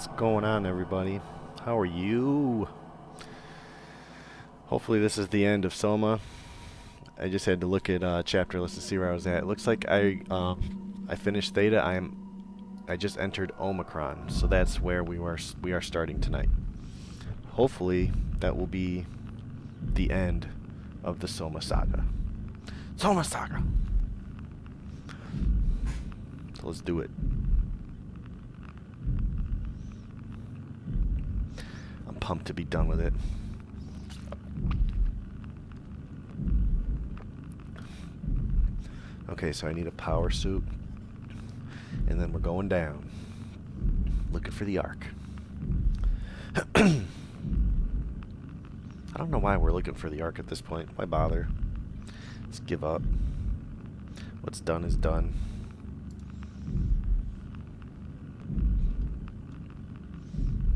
What's going on, everybody? How are you? Hopefully this is the end of SOMA. I just had to look at chapter list to see where I was at. It looks like I finished Theta. I just entered Omicron, so that's where we are starting tonight. Hopefully that will be the end of the SOMA saga. SOMA saga. So let's do it. I'm pumped to be done with it. Okay, so I need a power suit, and then we're going down, looking for the Ark. I don't know why we're looking for the Ark at this point. Why bother? Let's give up. What's done is done.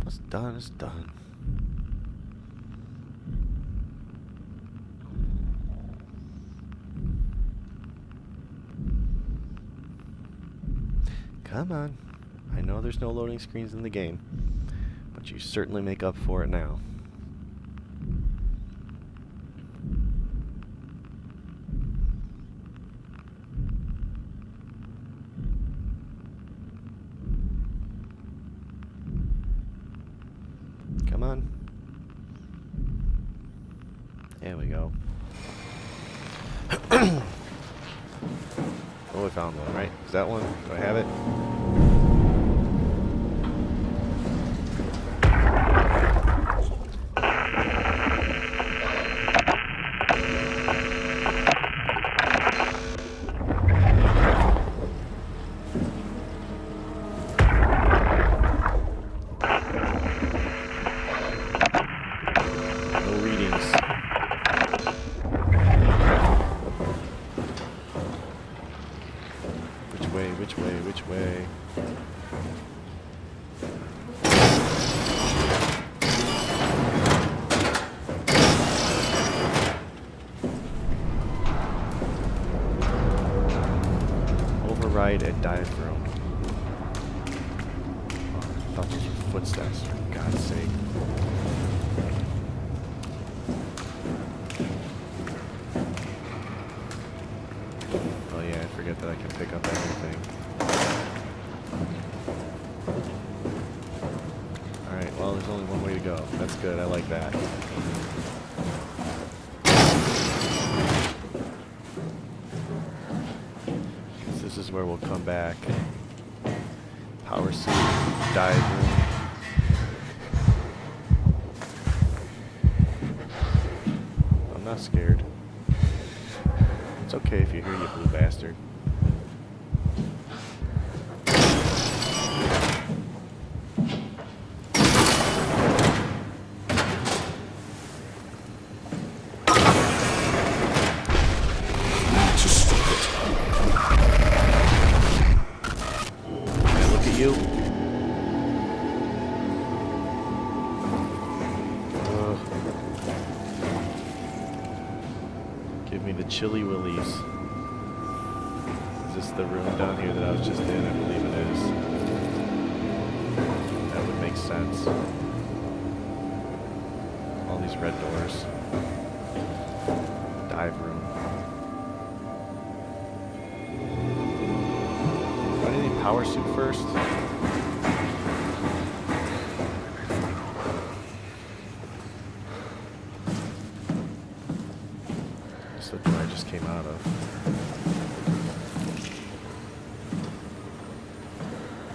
What's done is done. Come on. I know there's no loading screens in the game, but But you certainly make up for it now. Come on. There we go. Oh, we found one, right? Is that one? Do I have it? Which way? Override at diaphragm. Oh, I thought those were footsteps, for God's sake. Oh yeah, I forget that I can pick up everything. Well, there's only one way to go. That's good. I like that. This is where we'll come back. Power suit, dive room. I'm not scared. It's okay if you hear, you blue bastard. Give me the chilly willies. Is this the room down here that I was just in? I believe it is. That would make sense. All these red doors. Dive room. Do I need power suit first? The door I just came out of.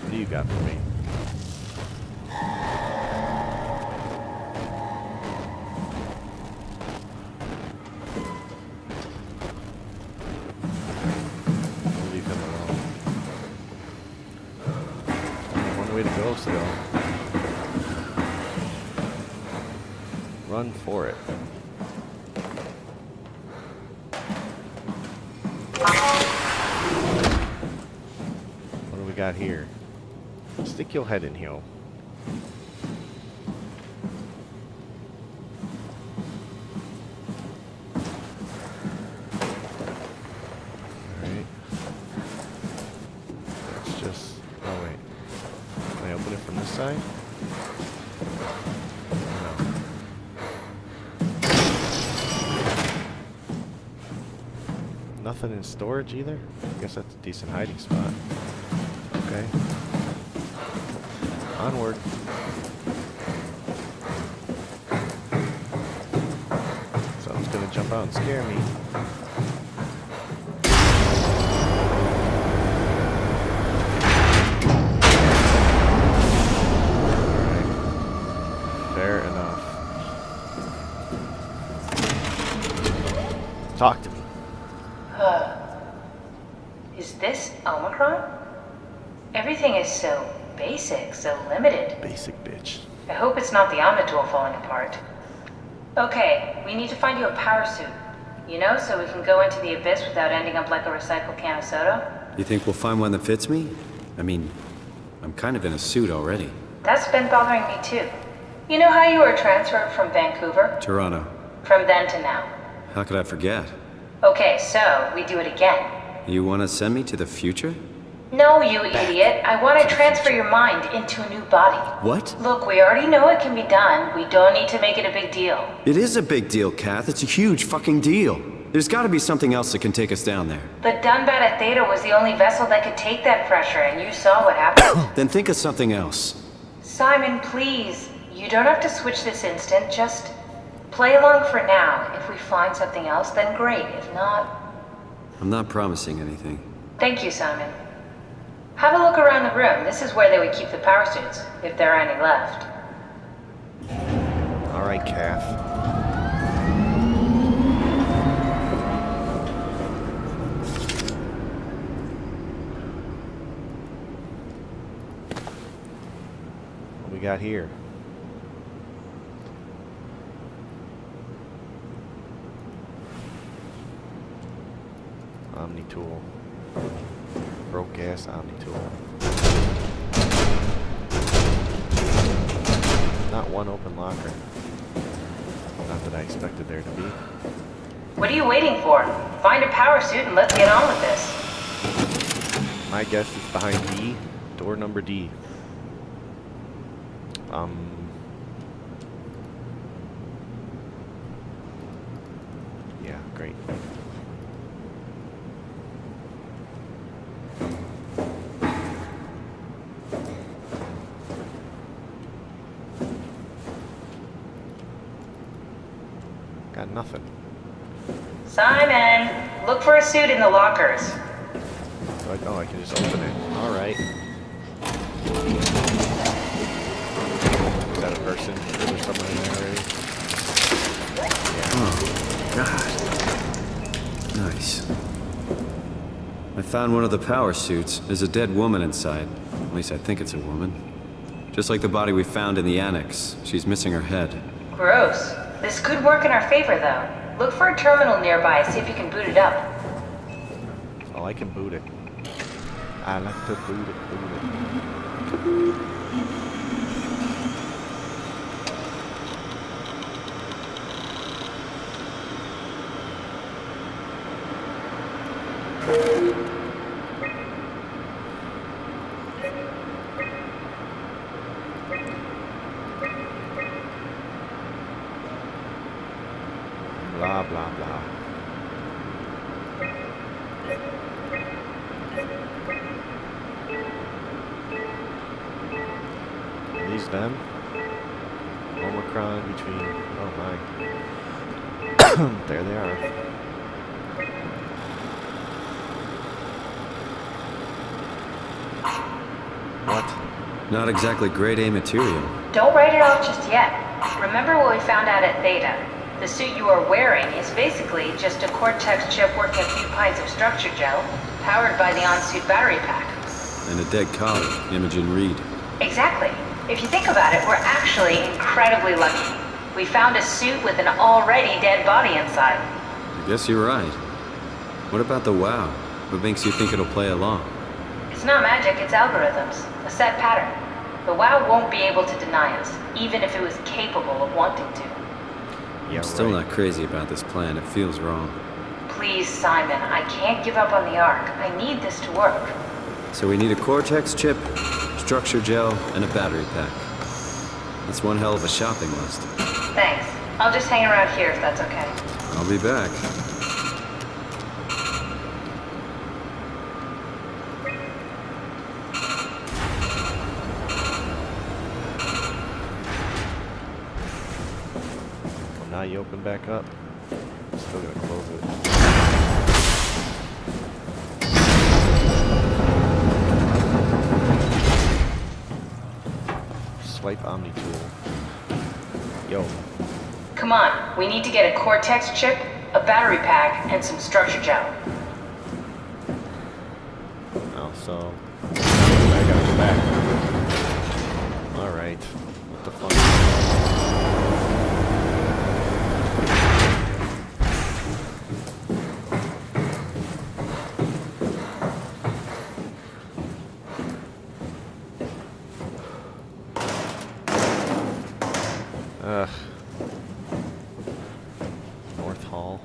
What do you got for me? I'll leave him alone. Only one way to go still. Run for it. Got here. Stick your head in here. Alright. Let's just... oh wait. Can I open it from this side? No. Nothing in storage either? I guess that's a decent hiding spot. Okay. Onward. Something's gonna jump out and scare me. Alright. Fair enough. Talk to me. Is this Omicron? Everything is so basic, so limited. Basic bitch. I hope it's not the Omnitool falling apart. Okay, we need to find you a power suit. You know, so we can go into the abyss without ending up like a recycled can of soda. You think we'll find one that fits me? I mean, I'm kind of in a suit already. That's been bothering me too. You know how you were transferred from Vancouver? Toronto. From then to now. How could I forget? Okay, so we do it again. You want to send me to the future? No, you idiot. I want to transfer your mind into a new body. What? Look, we already know it can be done. We don't need to make it a big deal. It is a big deal, Kath. It's a huge fucking deal. There's gotta be something else that can take us down there. The Dunbat at Theta was the only vessel that could take that pressure, and you saw what happened. Then think of something else. Simon, please. You don't have to switch this instant. Just play along for now. If we find something else, then great. If not... I'm not promising anything. Thank you, Simon. Have a look around the room. This is where they would keep the power suits, if there are any left. Alright, Kath. What we got here? Omni tool. Broke ass Omni tool. Not one open locker. Not that I expected there to be. What are you waiting for? Find a power suit and let's get on with this. My guess is behind D. Door number D. Yeah, great. Got nothing. Simon, look for a suit in the lockers. Oh, I can just open it. Alright. Is that a person? Is there someone in there already? Oh, God. Nice. I found one of the power suits. There's a dead woman inside. At least I think it's a woman. Just like the body we found in the annex. She's missing her head. Gross. This could work in our favor, though. Look for a terminal nearby, see if you can boot it up. Oh, I can boot it. I like to boot it. Blah, blah, blah. Are these them? Omicron between... Oh my. There they are. What? Not exactly grade A material. Don't write it off just yet. Remember what we found out at Theta? The suit you are wearing is basically just a Cortex chip working a few pints of structure gel, powered by the on-suit battery pack. And a dead collie, Imogen Reed. Exactly. If you think about it, we're actually incredibly lucky. We found a suit with an already dead body inside. I guess you're right. What about the WoW? What makes you think it'll play along? It's not magic, it's algorithms. A set pattern. The WoW won't be able to deny us, even if it was capable of wanting to. Yeah, I'm still right. not crazy about this plan. It feels wrong. Please, Simon, I can't give up on the Ark. I need this to work. So we need a Cortex chip, structure gel, and a battery pack. That's one hell of a shopping list. Thanks. I'll just hang around here if that's okay. I'll be back. Well, now you open back up. Still gonna close it. Swipe Omni tool. Yo. Come on, we need to get a Cortex chip, a battery pack, and some structure gel. Oh, so I gotta go back. Alright. What the fuck? Ugh. North Hall.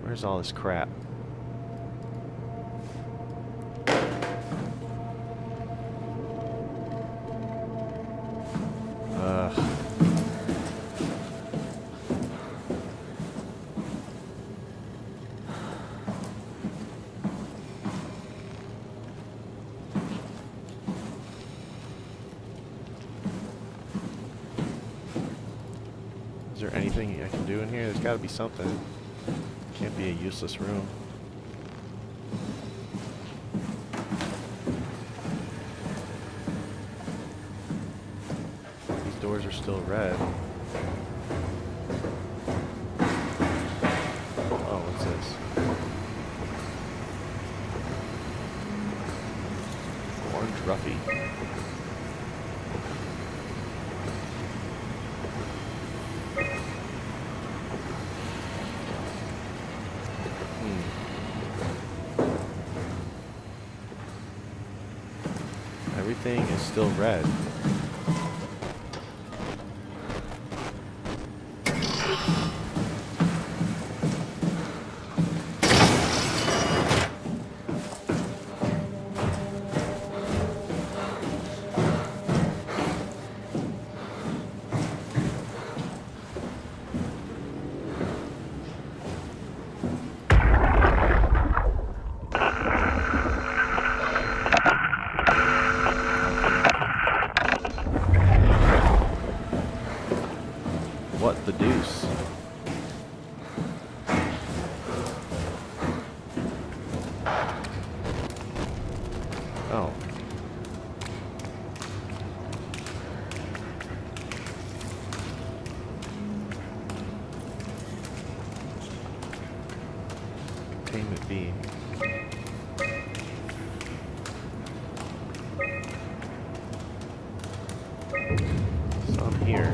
Where's all this crap? Ugh. Is there anything I can do in here? There's got to be something. Can't be a useless room. These doors are still red. Oh, what's this? Orange Ruffy. Everything is still red. What the deuce? Oh. Containment B. So I'm here.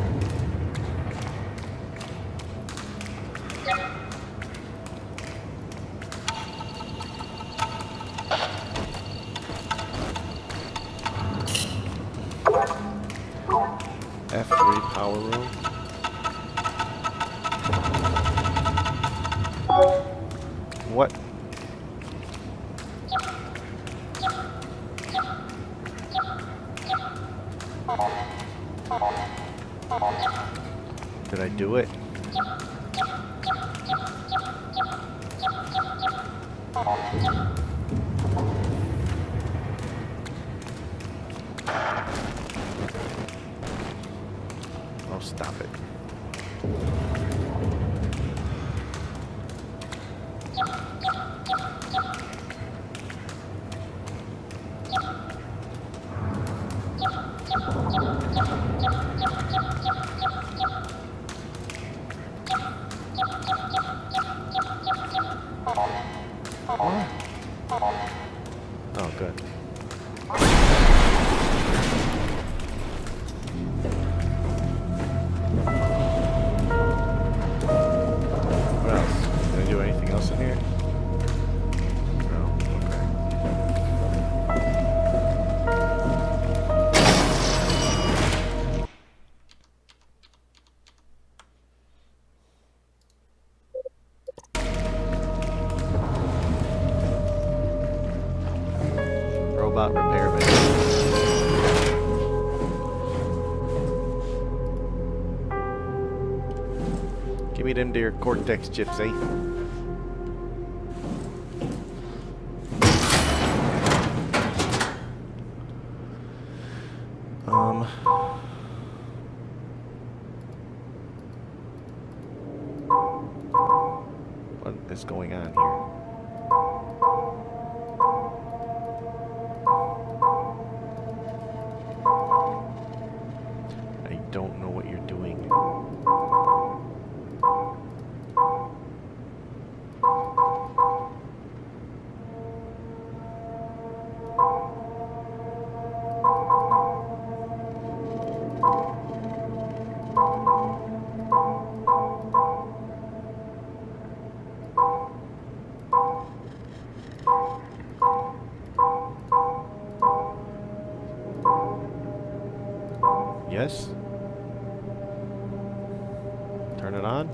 F3 power room. What? Did I do it? Oh, stop it. Oh, good. What else? Can I do anything else in here? No. Okay. Robot repairman. Give me them dear Cortex chips, eh? What is going on here? I don't know what you're doing. Yes? Turn it on?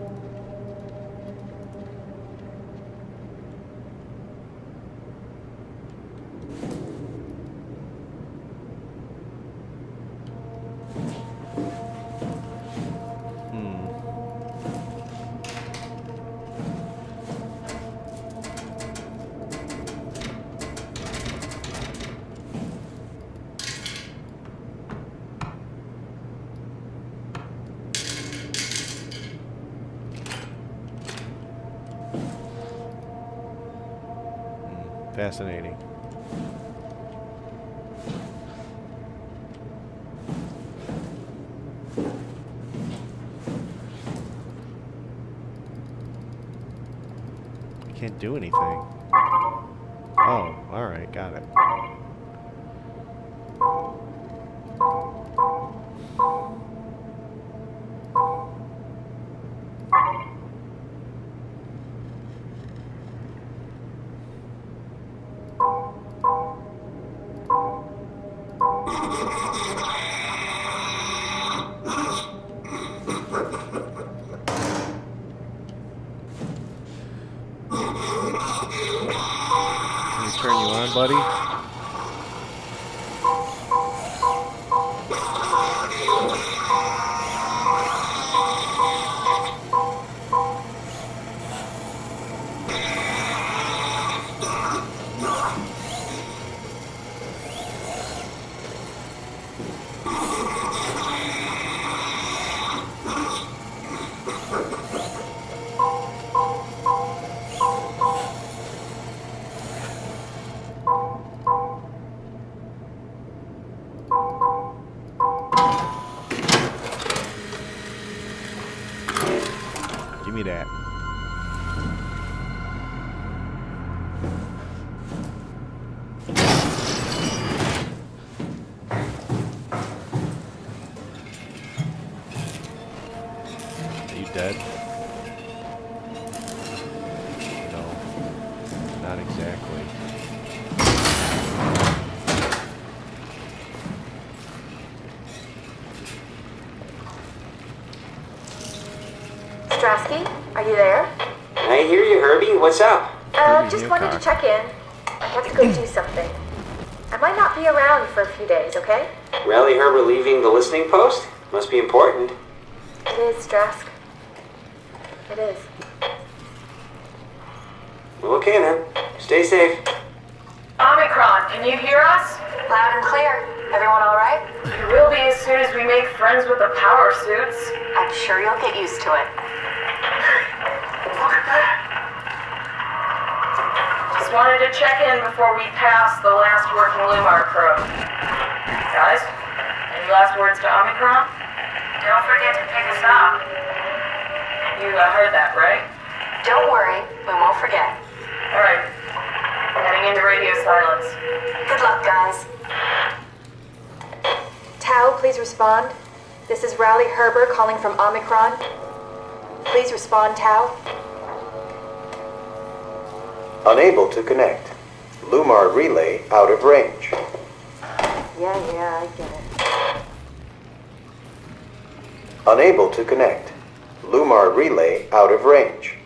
Fascinating. Can't do anything. Oh, alright, got it. Turn you on, buddy. Give me that. Are you dead? No. Not exactly. Strasky, are you there? I hear you, Herbie. What's up? Just wanted to check in. I have to go do something. I might not be around for a few days, okay? Rally Herb leaving the listening post? Must be important. It is, Strask. It is. Well, okay then. Stay safe. Omicron, can you hear us? Loud and clear. Everyone all right? You will be as soon as we make friends with the power suits. I'm sure you'll get used to it. Look at that. Just wanted to check in before we pass the last working Lumar probe. Guys, any last words to Omicron? Don't forget to pick us up. You heard that, right? Don't worry, we won't forget. Alright. Heading into radio silence. Good luck, guys. Tau, please respond. This is Rowley Herber calling from Omicron. Please respond, Tau. Unable to connect. Lumar relay out of range. Yeah, I get it. Unable to connect. Lumar relay out of range.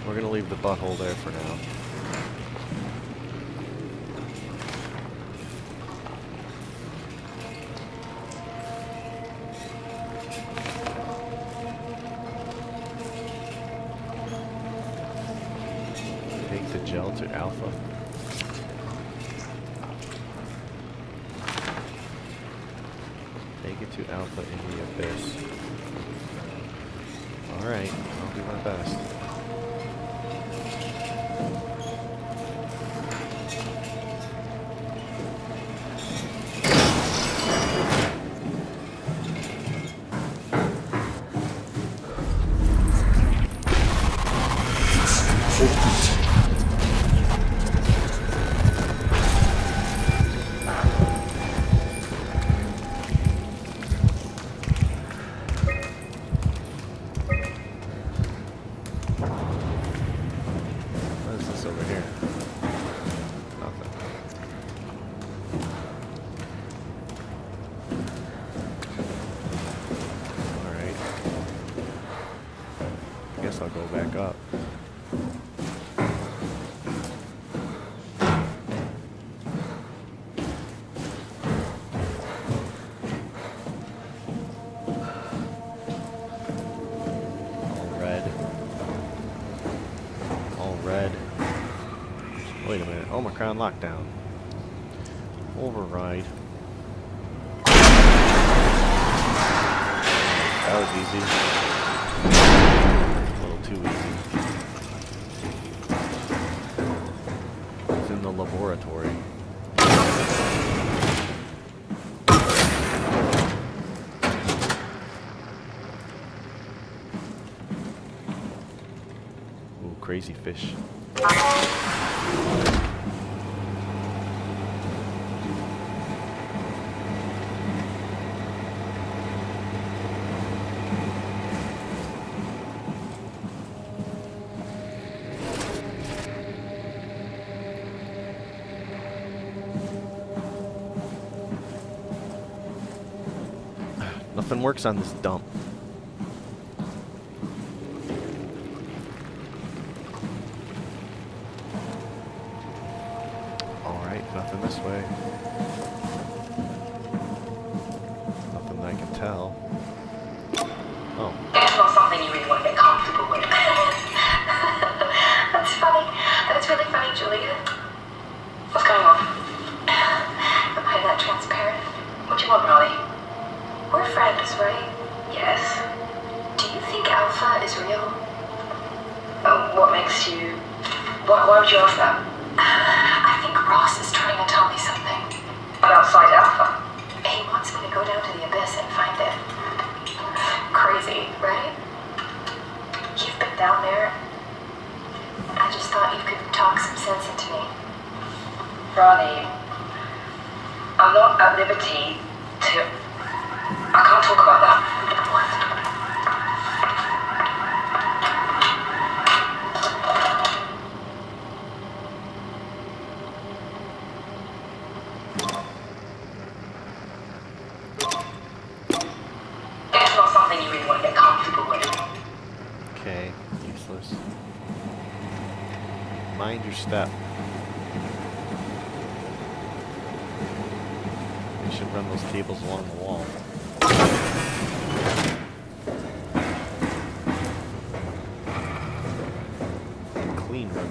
We're gonna leave the butthole there for now. Take the gel to alpha. Take it to alpha in the abyss. Alright, I'll do my best. What is this over here? Nothing. Alright. Guess I'll go back up. Wait a minute, Omicron lockdown. Override. That was easy. too easy. It's in the laboratory. Ooh, crazy fish. Nothing works on this dump. Alright, nothing this way. Nothing that I can tell. Oh. It's not something you really want to get comfortable with. That's funny. That's really funny, Julia. What's going on? Am I that transparent? What do you want, Molly? We're friends, right? Yes. Do you think Alpha is real? What makes you... Why would you ask that? I think Ross is trying to tell me something. About Site Alpha? He wants me to go down to the abyss and find it. Crazy, right? You've been down there. I just thought you could talk some sense into me. Ronnie, I'm not at liberty to... I can't talk about that. It's not something you really want to get comfortable with. Okay, useless. Mind your step. We should run those cables along the wall. Clean run.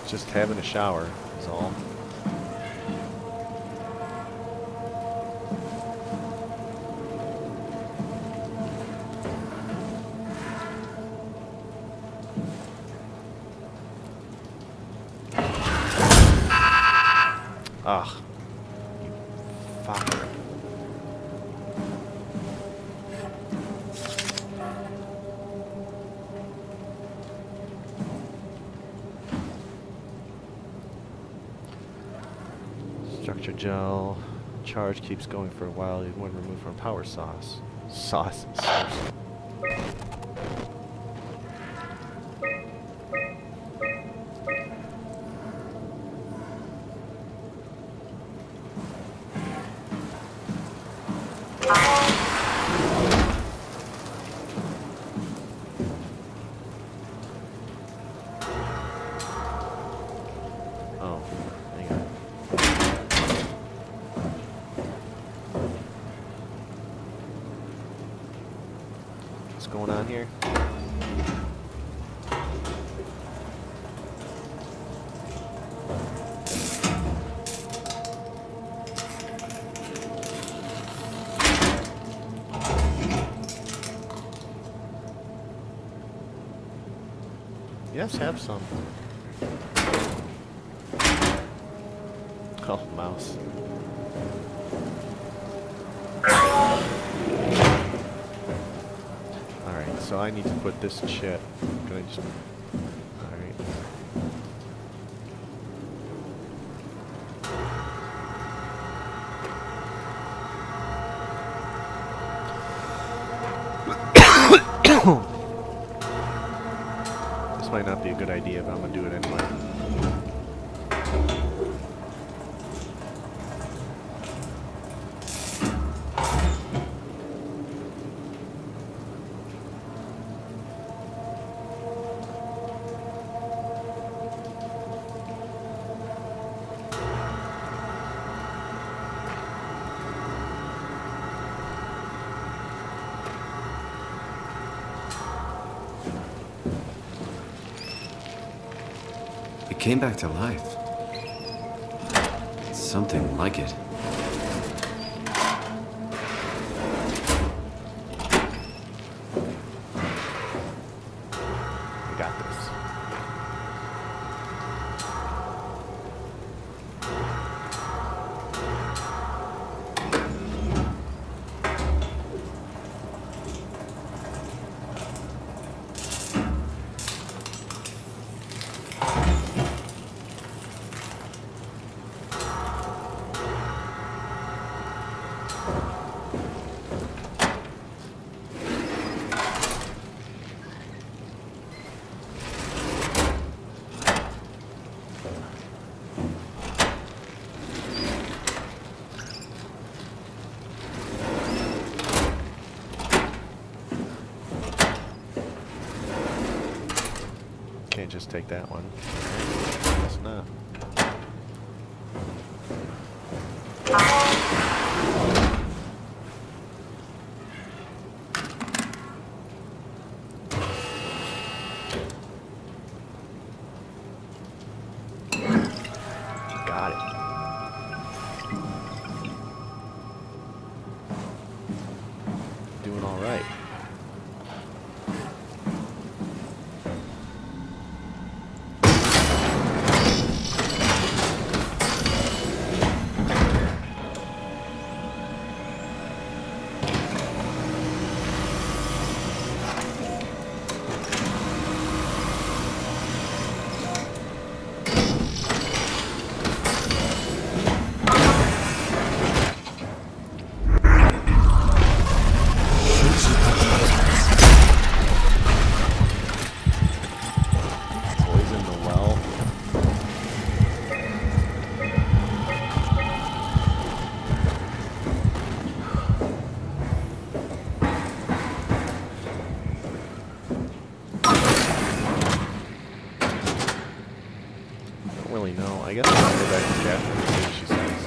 Just having a shower is all. Ugh. You fucker. Structure gel. Charge keeps going for a while even when removed from power source. Source. Oh, hang on. What's going on here? Yes, have some. Oh, mouse. Alright, so I need to put this chip. Can I just... Alright. This might not be a good idea, but I'm gonna do it anyway. came back to life. Something like it. We got this. Can't just take that one. Guess not. Got it. Doing all right. I guess I'll go back to Catherine and see what she says.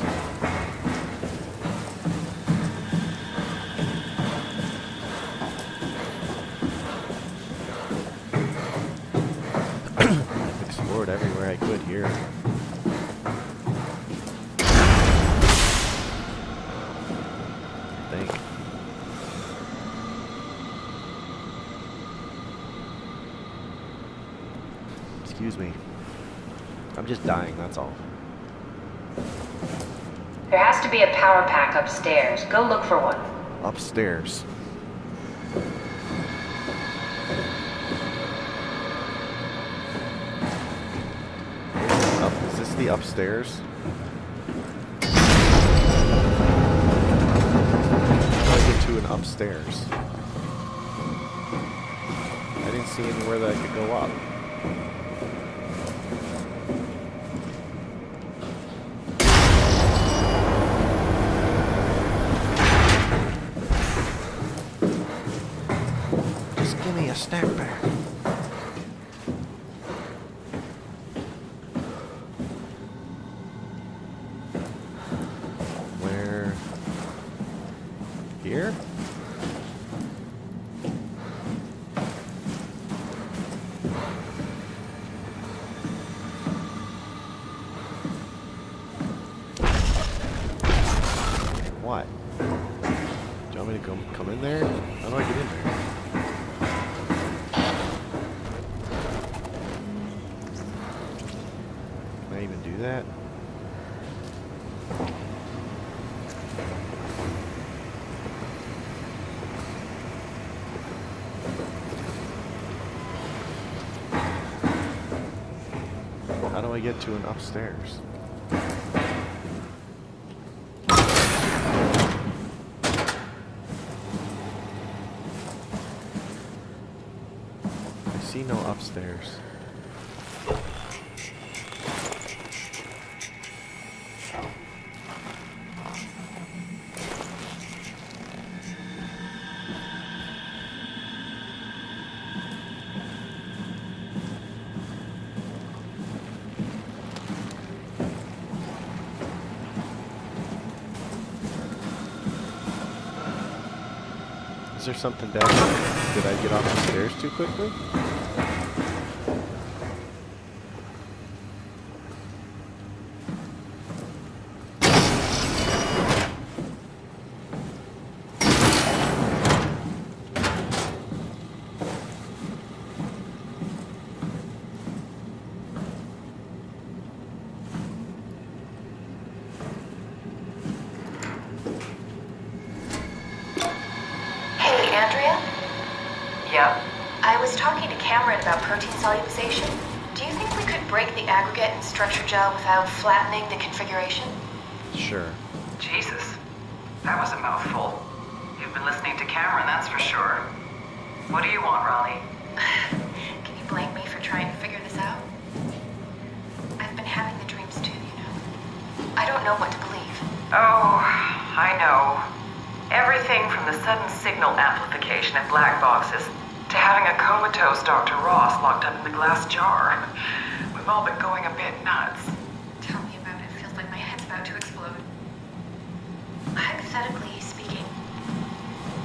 I've explored everywhere I could here. I think. Excuse me. I'm just dying, that's all. There has to be a power pack upstairs. Go look for one. Upstairs. Is this the upstairs? How do I get to an upstairs? I didn't see anywhere that I could go up. Snack pack. Where? Here? What? Do you want me to come in there? How do I get in there? That. How do I get to an upstairs? I see no upstairs. Is there something down there? Did I get off the stairs too quickly? about protein solubilization. Do you think we could break the aggregate and structure gel without flattening the configuration? Sure. Jesus, that was a mouthful. You've been listening to Cameron, that's for sure. What do you want, Raleigh? Can you blame me for trying to figure this out? I've been having the dreams too, you know. I don't know what to believe. Oh, I know. Everything from the sudden signal amplification in black boxes to having a comatose Dr. Ross locked up in the glass jar. We've all been going a bit nuts. Tell me about it. Feels like my head's about to explode. Hypothetically speaking,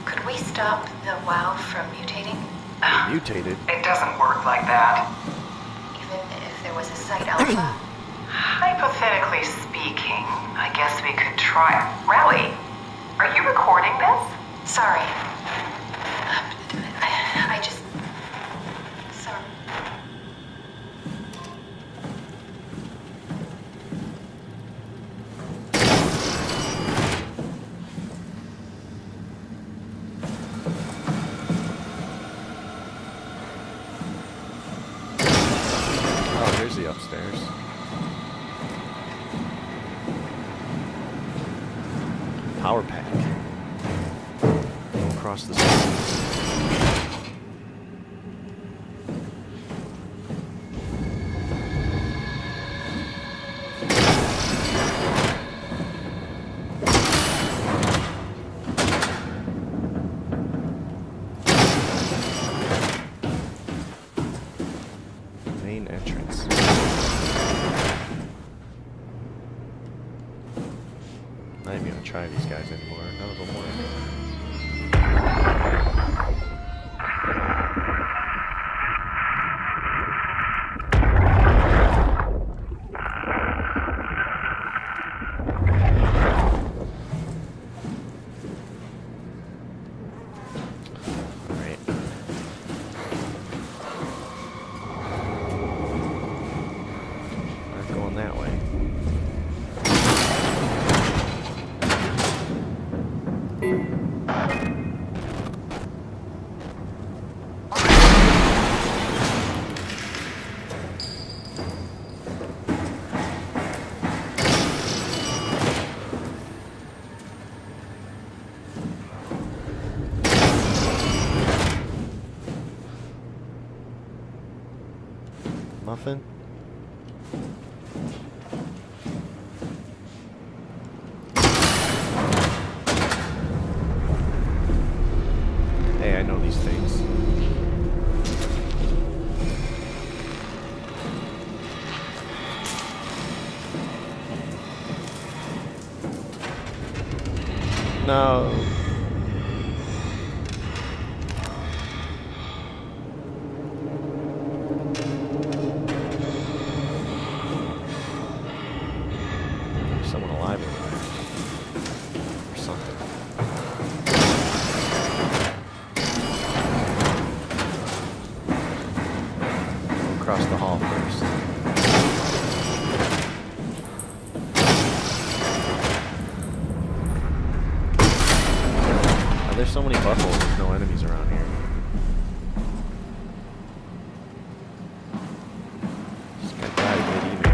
could we stop the WoW from mutating? Mutated? It doesn't work like that. Even if there was a site alpha? Hypothetically speaking, I guess we could try. Raleigh, are you recording this? Sorry. I just... Sorry. Oh, here's the upstairs. Power pack. Go across the street. Main entrance. Not even gonna try these guys anymore. None of them work. Alright. Not going that way. Nothing? Hey, I know these things. No. There's someone alive in there. Or something. Go across the hall first. There's so many buttholes with no enemies around here. This guy died mid-evening.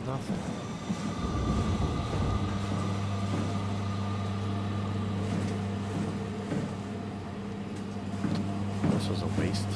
Nothing. This was a waste.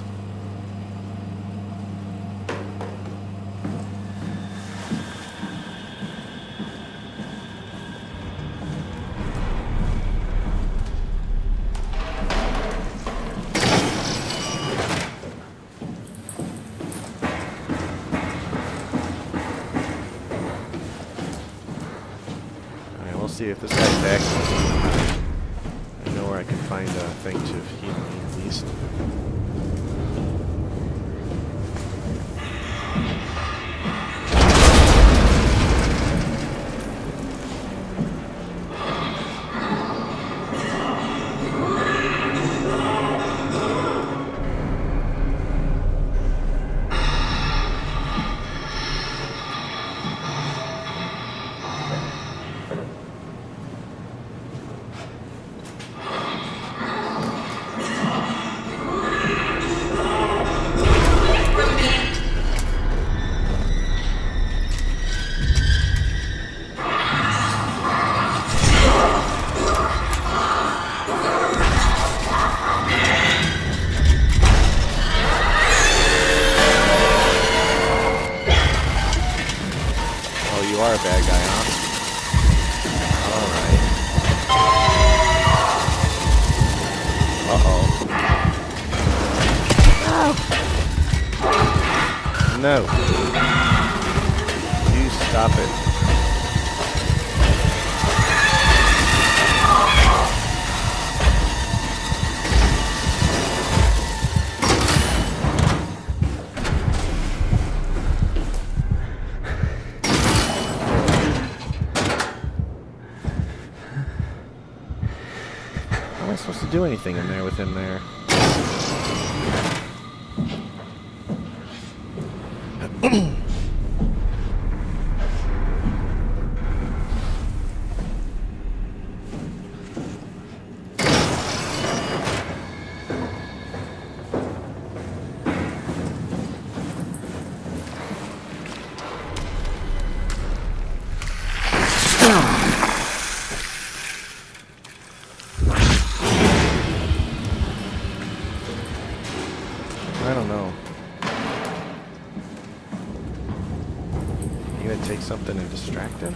Alright, we'll see if this guy's back. I know where I can find a thing to heal me at least. Alright. Uh-oh. No. You stop it. How am I supposed to do anything in there with him there? I don't know. You gonna take something and distract him?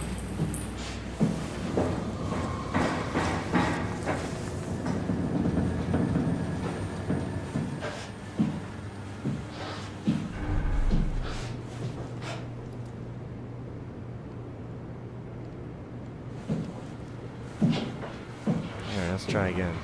Alright, let's try again.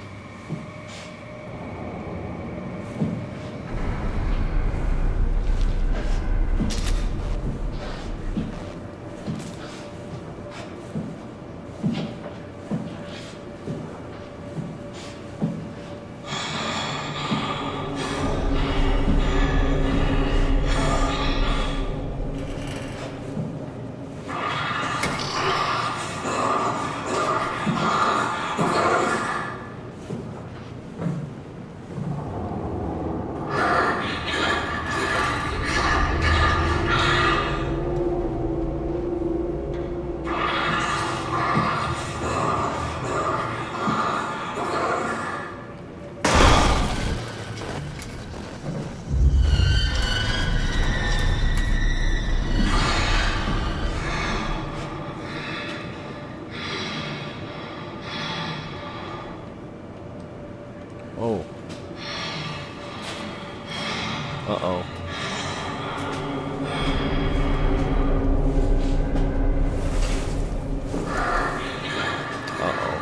Oh. Uh-oh. Uh-oh.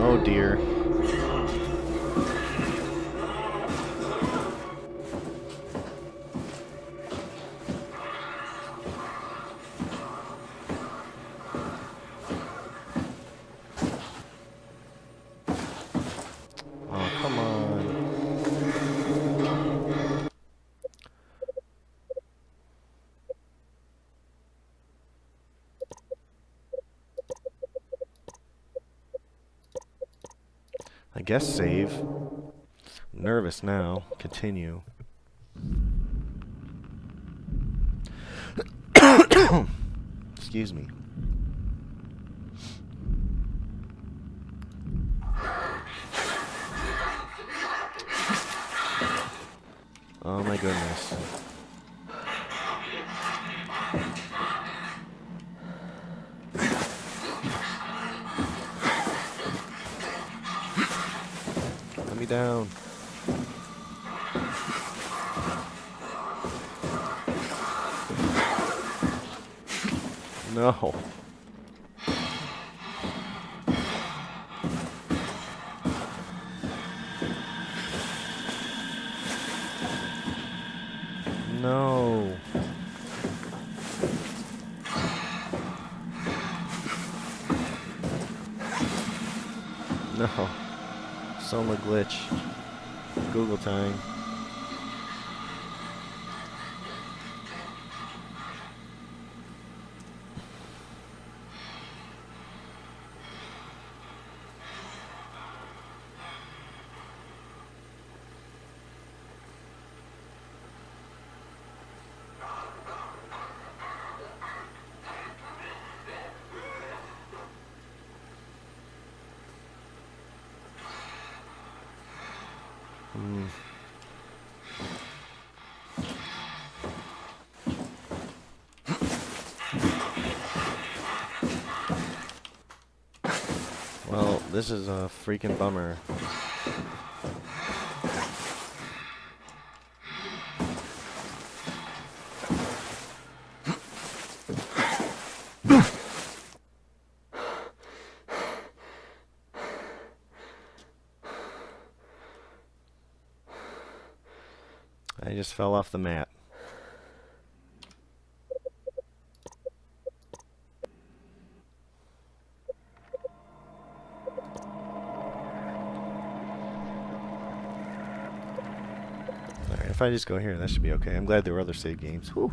Oh dear. Oh, come on. I guess save. I'm nervous now. Continue. Excuse me. Oh my goodness. Let me down. No. No. No. SOMA glitch. Google time. Well, this is a freaking bummer. I just fell off the mat. Alright, if I just go here, that should be okay. I'm glad there were other save games. Whew.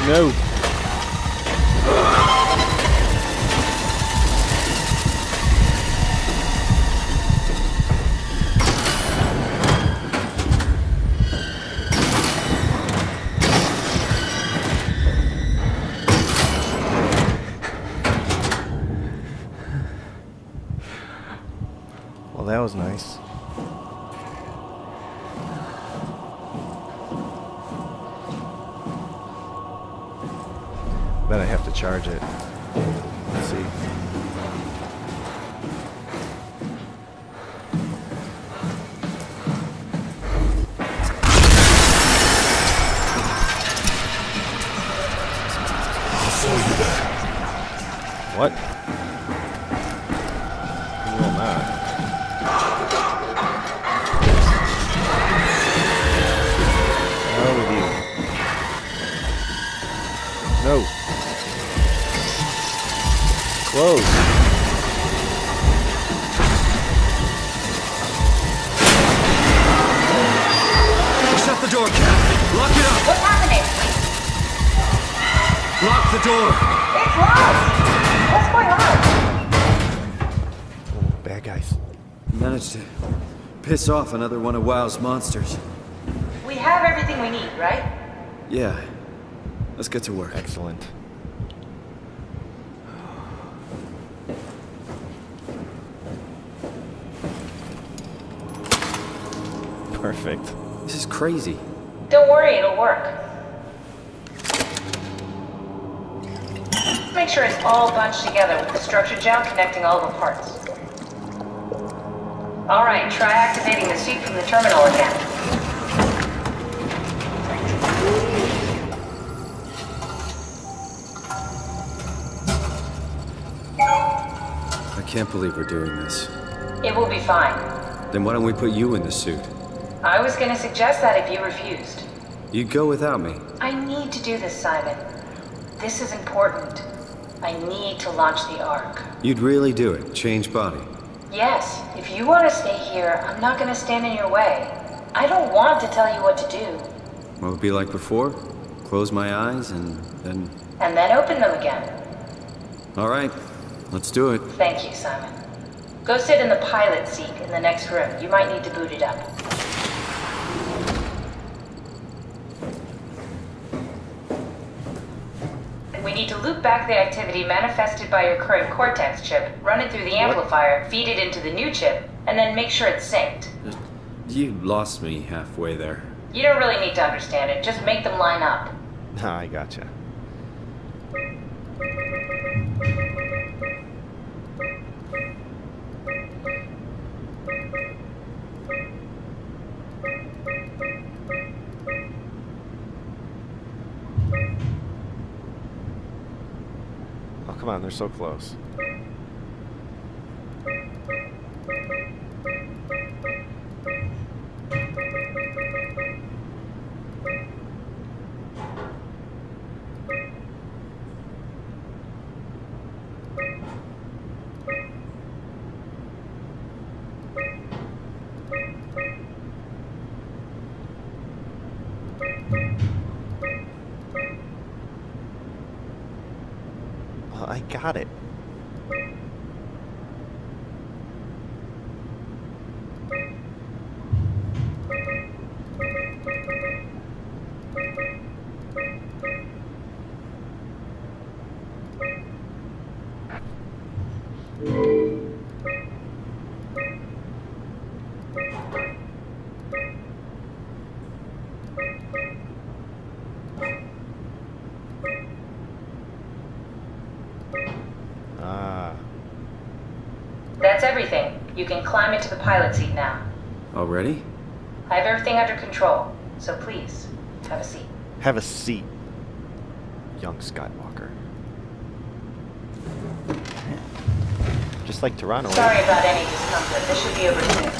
No. Well, that was nice. Bet I have to charge it. Let's see. What? You will not. How with you? No. Close. Shut the door, Cap. Lock it up. What's happening? Lock the door. It's locked! What's going on? Oh, bad guys. Managed to piss off another one of WoW's monsters. We have everything we need, right? Yeah. Let's get to work. Excellent. Perfect. This is crazy. Don't worry, it'll work. Let's make sure it's all bunched together with the structure gel connecting all the parts. Alright, try activating the suit from the terminal again. I can't believe we're doing this. It will be fine. Then why don't we put you in the suit? I was gonna suggest that if you refused. You'd go without me. I need to do this, Simon. This is important. I need to launch the Ark. You'd really do it? Change body? Yes, if you want to stay here, I'm not gonna stand in your way. I don't want to tell you what to do. What would it be like before? Close my eyes and then... And then open them again. All right, let's do it. Thank you, Simon. Go sit in the pilot seat in the next room. You might need to boot it up. We need to loop back the activity manifested by your current Cortex chip, run it through the amplifier, feed it into the new chip, and then make sure it's synced. You lost me halfway there. You don't really need to understand it. Just make them line up. I gotcha. Oh, come on, they're so close. I got it. That's everything. You can climb into the pilot seat now. Already? I have everything under control, so please, have a seat. Have a seat, young Skywalker. Just like Toronto. Sorry about any discomfort. This should be over soon.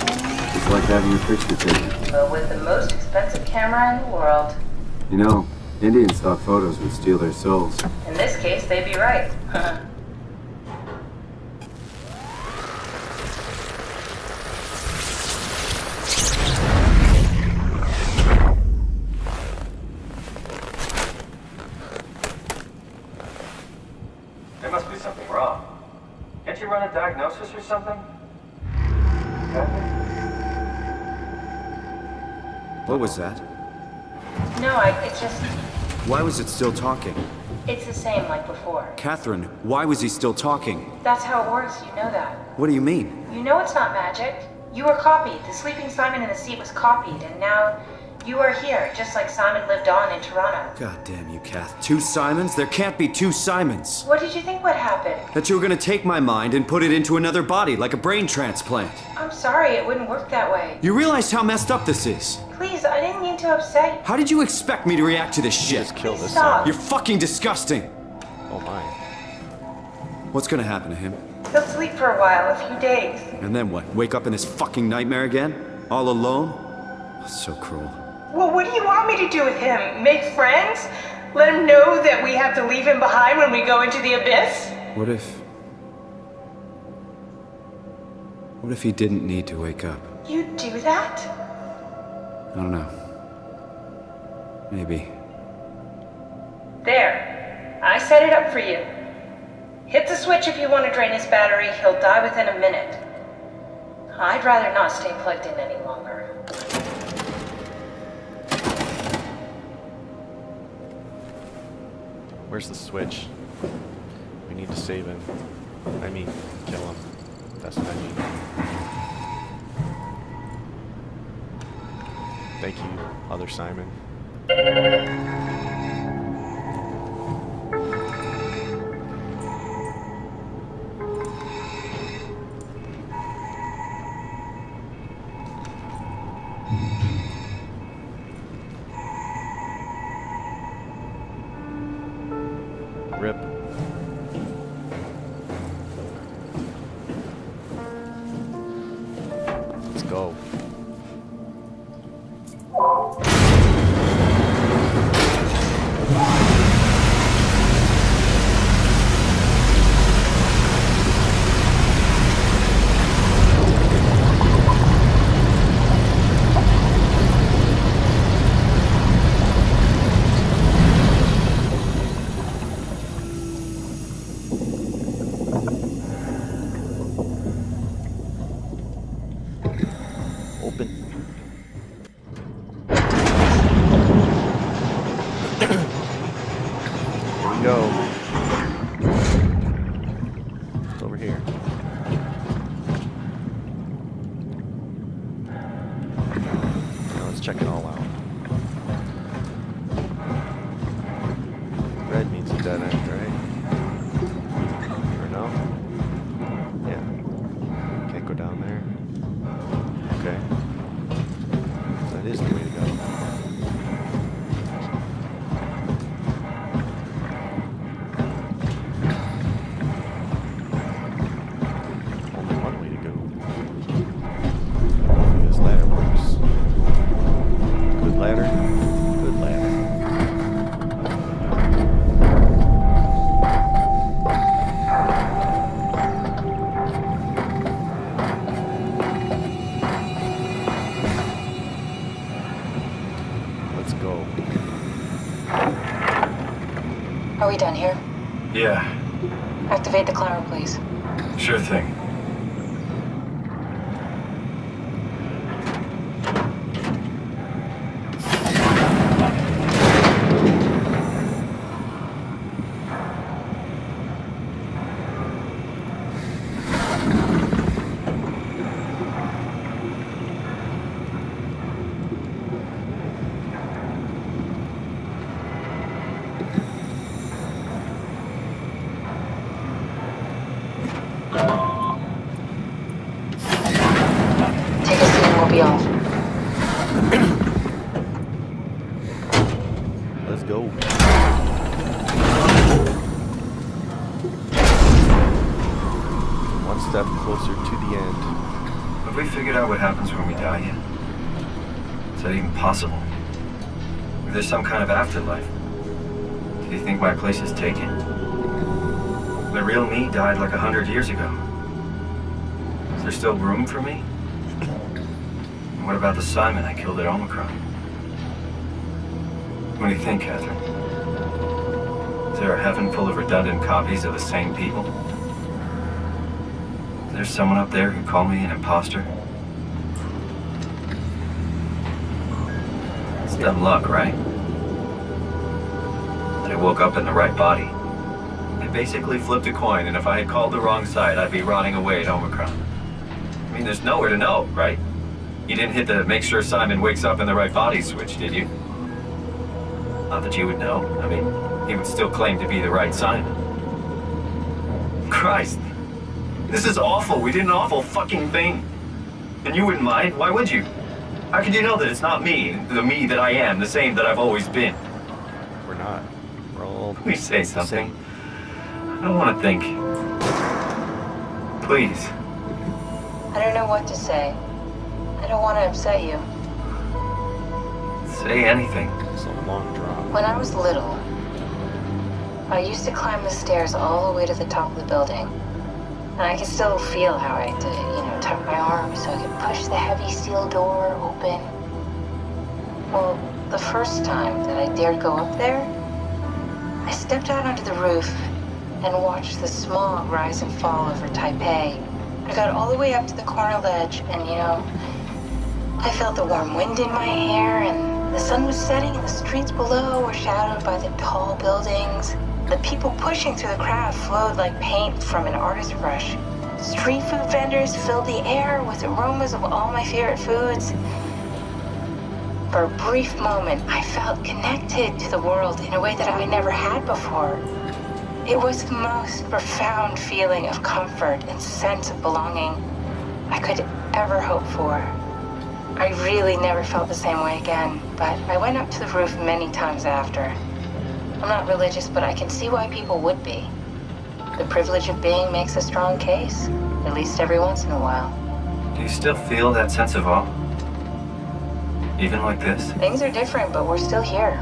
It's like having your picture taken. But with the most expensive camera in the world. You know, Indian stock photos would steal their souls. In this case, they'd be right. There must be something wrong. Can't you run a diagnosis or something? What was that? No, it's just... Why was it still talking? It's the same like before. Catherine, why was he still talking? That's how it works, you know that. What do you mean? You know it's not magic. You were copied. The sleeping Simon in the seat was copied, and now you are here, just like Simon lived on in Toronto. God damn you, Kath. 2 Simons? There can't be 2 Simons. What did you think would happen? That you were gonna take my mind and put it into another body, like a brain transplant. I'm sorry, it wouldn't work that way. You realize how messed up this is? Please, I didn't mean to upset you. How did you expect me to react to this shit? Just kill this Stop. thing. You're fucking disgusting. Oh my. What's gonna happen to him? He'll sleep for a while, a few days. And then what? Wake up in this fucking nightmare again? All alone? So cruel. Well, what do you want me to do with him? Make friends? Let him know that we have to leave him behind when we go into the abyss? What if he didn't need to wake up? You'd do that? I don't know. Maybe. There. I set it up for you. Hit the switch if you want to drain his battery. He'll die within a minute. I'd rather not stay plugged in any longer. Where's the switch? We need to save him. I mean, kill him. That's what I mean. Thank you, other Simon. Rip. go. Check it all out. Red means a dead end, right? Or no? Yeah. Can't go down there. Okay. That is the way to go. Only one way to go. Hopefully this ladder works. Good ladder. Good ladder. Let's go. Are we done here? Yeah, Activate the climber, please. sure thing. Take a seat and we'll be off. Let's go. One step closer to the end. Have we figured out what happens when we die yet? Is that even possible? If there's some kind of afterlife, do you think my place is taken? The real me died like 100 years ago. Is there still room for me? And what about the Simon I killed at Omicron? What do you think, Catherine? Is there a heaven full of redundant copies of the same people? Is there someone up there who called me an imposter? It's dumb luck, right? That I woke up in the right body. I basically flipped a coin, and if I had called the wrong side, I'd be rotting away at Omicron. I mean, there's nowhere to know, right? You didn't hit the make sure Simon wakes up in the right body switch, did you? Not that you would know. I mean, he would still claim to be the right Simon. Christ. This is awful. We did an awful fucking thing. And you wouldn't mind? Why would you? How could you know that it's not me, the me that I am, the same that I've always been? We're not. We're all Please say something. same. I don't want to think. Please. I don't know what to say. I don't want to upset you. Say anything. It's a long drop. When I was little, I used to climb the stairs all the way to the top of the building. And I could still feel how I had to, tuck my arms so I could push the heavy steel door open. Well, the first time that I dared go up there, I stepped out onto the roof and watched the smog rise and fall over Taipei. I got all the way up to the corner ledge and, I felt the warm wind in my hair and the sun was setting and the streets below were shadowed by the tall buildings. The people pushing through the crowd flowed like paint from an artist's brush. Street food vendors filled the air with aromas of all my favorite foods. For a brief moment, I felt connected to the world in a way that I never had before. It was the most profound feeling of comfort and sense of belonging I could ever hope for. I really never felt the same way again, but I went up to the roof many times after. I'm not religious, but I can see why people would be. The privilege of being makes a strong case, at least every once in a while. Do you still feel that sense of awe? Even like this? Things are different, but we're still here.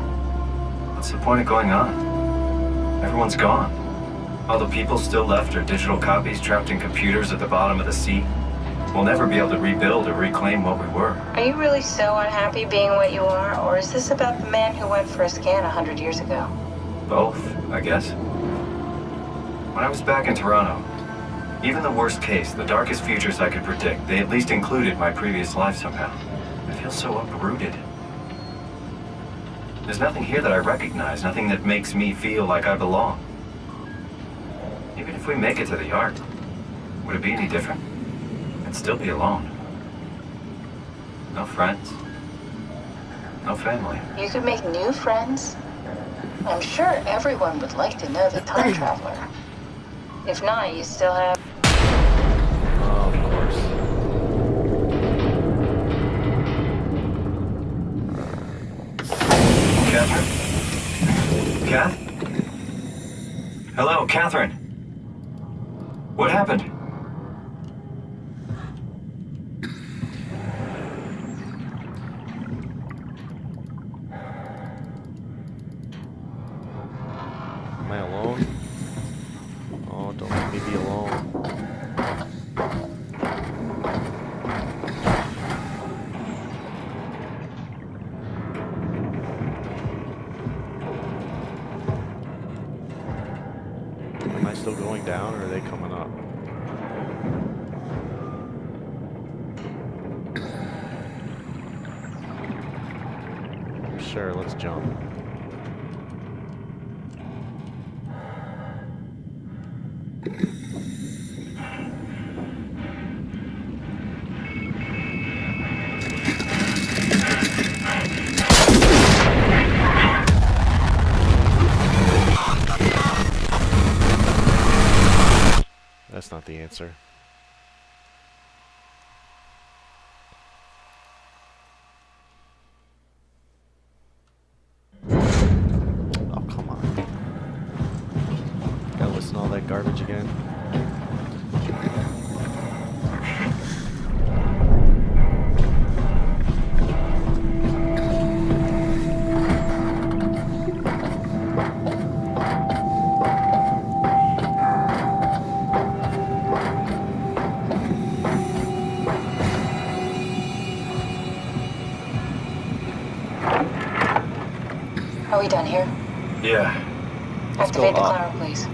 What's the point of going on? Everyone's gone. All the people still left are digital copies trapped in computers at the bottom of the sea. We'll never be able to rebuild or reclaim what we were. Are you really so unhappy being what you are, or is this about the man who went for a scan 100 years ago? Both, I guess. When I was back in Toronto, even the worst case, the darkest futures I could predict, they at least included my previous life somehow. I feel so uprooted. There's nothing here that I recognize, nothing that makes me feel like I belong. Even if we make it to the Ark, would it be any different? I'd still be alone. No friends. No family. You could make new friends. I'm sure everyone would like to know the time traveler. If not, you still have... Oh, of course. Catherine? Kath? Hello, Catherine. What happened? Am I alone? Oh, don't let me be alone. Am I still going down, or are they coming up? Sure, let's jump. That's not the answer. Oh, come on. Gotta listen to all that garbage again. Are we done here? Yeah, Activate the up. climber, please.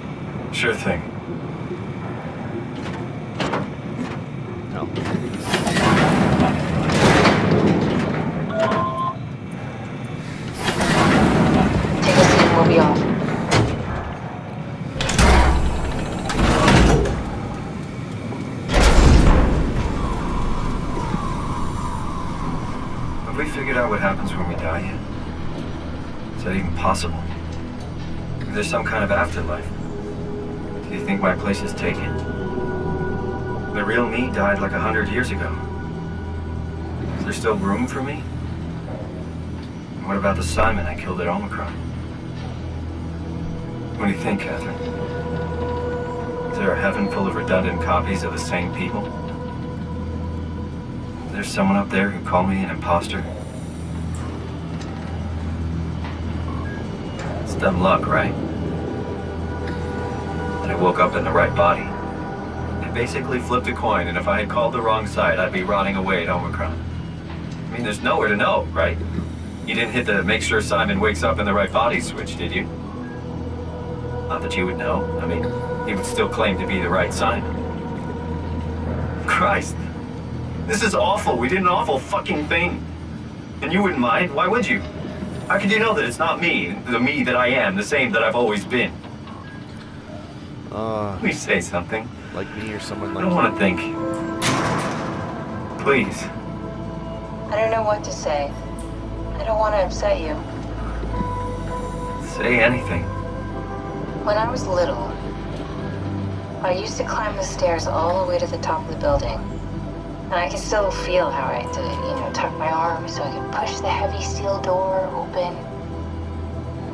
sure thing. No. Take a seat and we'll be off. Have we figured out what happens when we die yet? Is that even possible? Is there some kind of afterlife? Do you think my place is taken? The real me died like 100 years ago. Is there still room for me? And what about the Simon I killed at Omicron? What do you think, Catherine? Is there a heaven full of redundant copies of the same people? Is there someone up there who called me an imposter? It's dumb luck, right? That I woke up in the right body. I basically flipped a coin, and if I had called the wrong side, I'd be rotting away at Omicron. I mean, there's nowhere to know, right? You didn't hit the make sure Simon wakes up in the right body switch, did you? Not that you would know. I mean, he would still claim to be the right Simon. Christ. This is awful. We did an awful fucking thing. And you wouldn't mind? Why would you? How could you know that it's not me, the me that I am, the same that I've always been? Please say something. Like me or someone I like don't you. want to think. Please. I don't know what to say. I don't want to upset you. Say anything. When I was little, I used to climb the stairs all the way to the top of the building. And I can still feel how I had to, tuck my arm so I could push the heavy steel door open.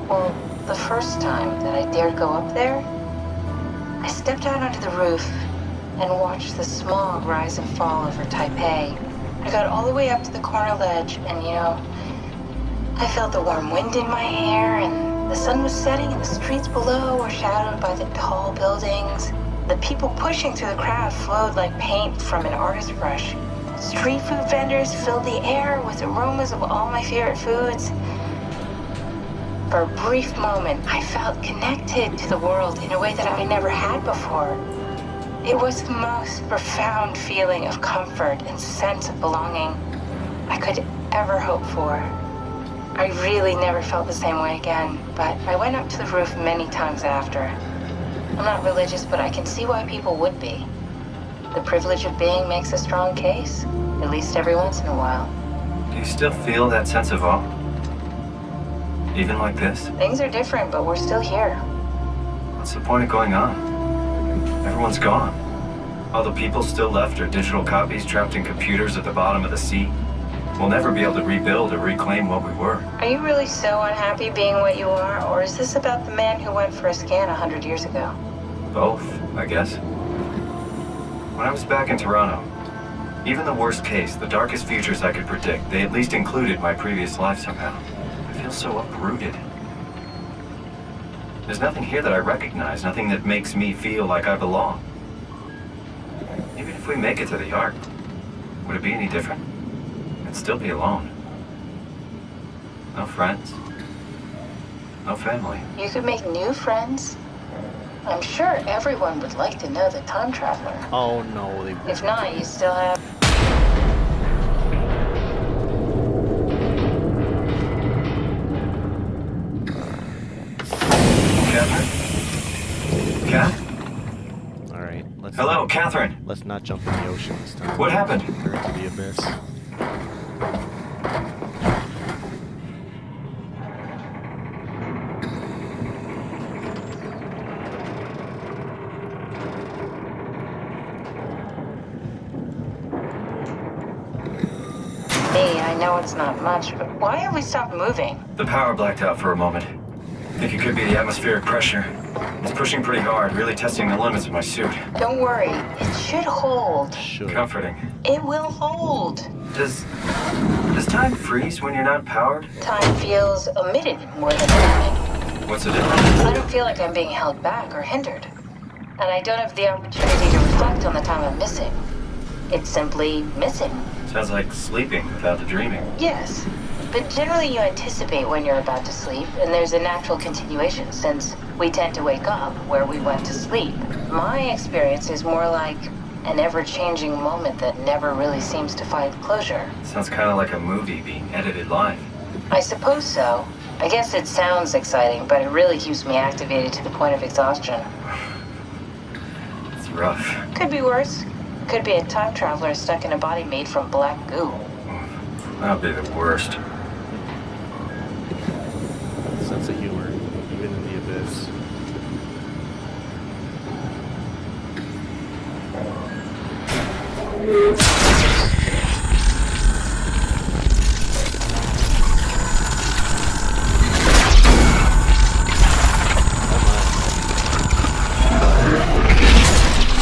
Well, the first time that I dared go up there, I stepped out onto the roof and watched the smog rise and fall over Taipei. I got all the way up to the corner ledge, and I felt the warm wind in my hair, and the sun was setting, and the streets below were shadowed by the tall buildings. The people pushing through the crowd flowed like paint from an artist's brush. Street food vendors filled the air with aromas of all my favorite foods. For a brief moment, I felt connected to the world in a way that I never had before. It was the most profound feeling of comfort and sense of belonging I could ever hope for. I really never felt the same way again, but I went up to the roof many times after. I'm not religious, but I can see why people would be. The privilege of being makes a strong case, at least every once in a while. Do you still feel that sense of awe? Even like this? Things are different, but we're still here. What's the point of going on? Everyone's gone. All the people still left are digital copies trapped in computers at the bottom of the sea. We'll never be able to rebuild or reclaim what we were. Are you really so unhappy being what you are, or is this about the man who went for a scan 100 years ago? Both, I guess. When I was back in Toronto, even the worst case, the darkest futures I could predict, they at least included my previous life somehow. I feel so uprooted. There's nothing here that I recognize, nothing that makes me feel like I belong. Even if we make it to the Ark, would it be any different? I'd still be alone. No friends. No family. You could make new friends. I'm sure everyone would like to know the time traveler. Oh no, they If not, you still have... Catherine? Kath? Alright, let's Hello, Catherine. let's not jump in the ocean this time. What happened? Or into the abyss. Hey, I know it's not much, but why have we stopped moving? The power blacked out for a moment. I think it could be the atmospheric pressure. It's pushing pretty hard, really testing the limits of my suit. Don't worry, it should hold. Should. Comforting. It will hold. Does time freeze when you're not powered? Time feels omitted more than anything. What's the difference? I don't feel like I'm being held back or hindered. And I don't have the opportunity to reflect on the time I'm missing. It's simply missing. Sounds like sleeping without the dreaming. Yes, but generally you anticipate when you're about to sleep, and there's a natural continuation since we tend to wake up where we went to sleep. My experience is more like an ever-changing moment that never really seems to find closure. Sounds kind of like a movie being edited live. I suppose so. I guess it sounds exciting, but it really keeps me activated to the point of exhaustion. It's rough. Could be worse. Could be a time traveler stuck in a body made from black goo. That'd be the worst. Sense of humor, even in the abyss.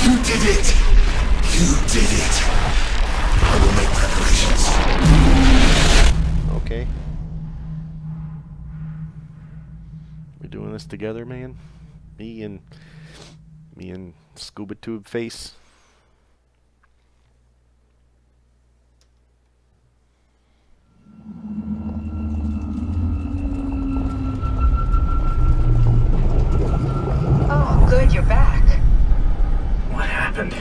You did it! You did it! I will make preparations. Okay. We're doing this together, man. Me and Scuba Tube Face. Oh, good, you're back. What happened?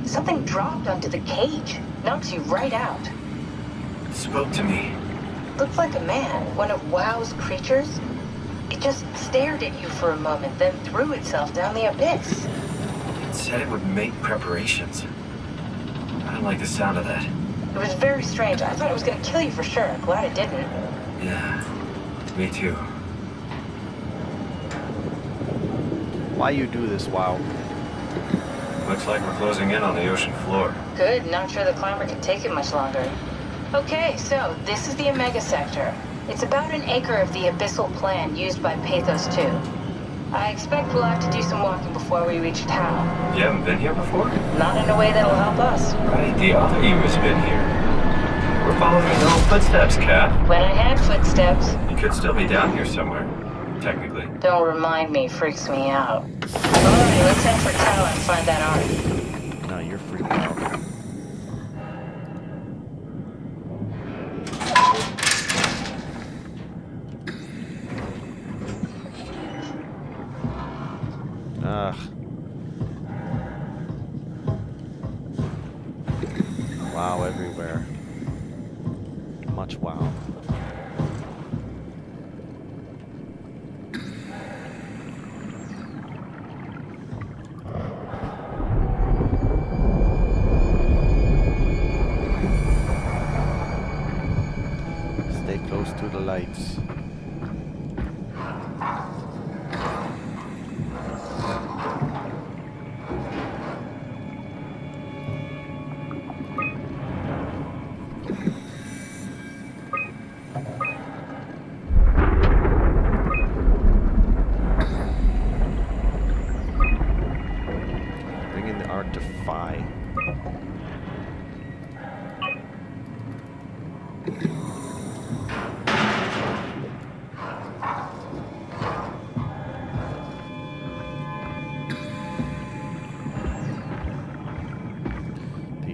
Something dropped onto the cage. Knocks you right out. It spoke to me. Looked like a man, one of WoW's creatures. It just stared at you for a moment, then threw itself down the abyss. It said it would make preparations. I don't like the sound of that. It was very strange. I thought it was going to kill you for sure. Glad it didn't. Yeah, me too. Why you do this, WoW? Looks like we're closing in on the ocean floor. Good, not sure the climber can take it much longer. Okay, so this is the Omega Sector. It's about an acre of the abyssal plan used by Pathos 2. I expect we'll have to do some walking before we reach town. You haven't been here before? Not in a way that'll help us. Right, the other you has been here. We're following your own footsteps, Kat. When I had footsteps. You could still be down here somewhere, technically. Don't remind me, freaks me out. Alright, let's head for town and find that art. No, you're freaking out. Ugh. Wow everywhere. Much wow. Stay close to the lights.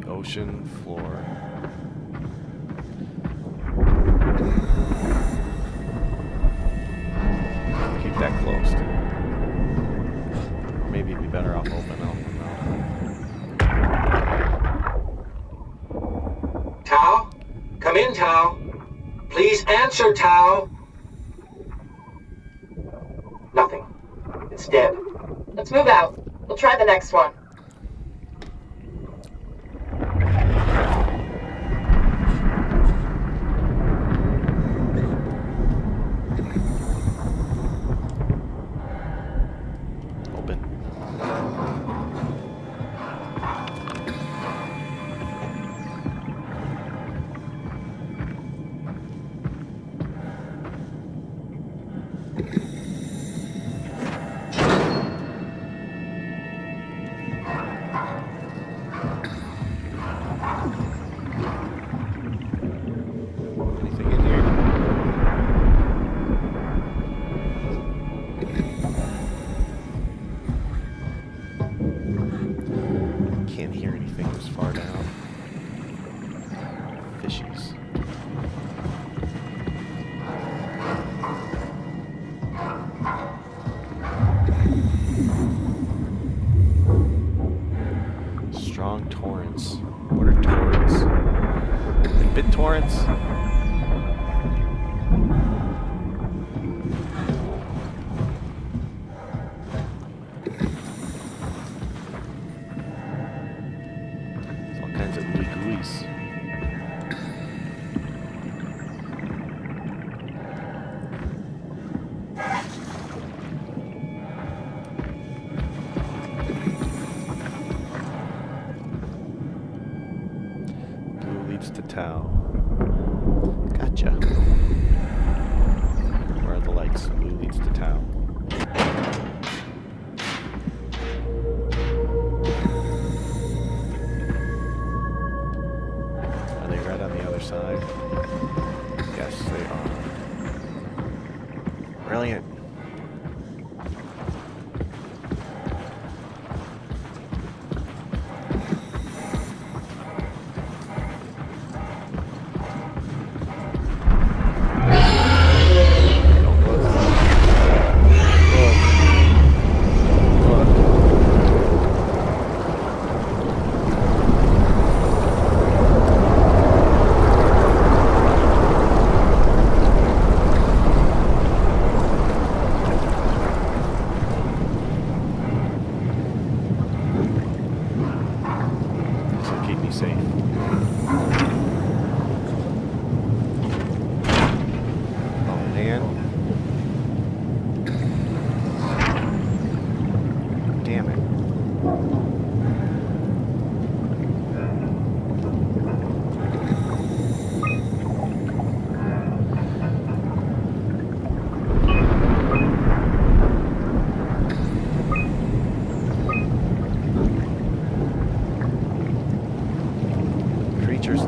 Ocean floor. Keep that closed. Maybe it'd be better off open. Tao? Come in, Tao. Please answer, Tao. Nothing. It's dead. Let's move out. We'll try the next one. Strong torrents. What are torrents? BitTorrents? There's all kinds of ooey gooeys. To Tao. Gotcha. Where are the lights? Blue leads to Tao. Are they red on the other side? Yes, they are. Brilliant.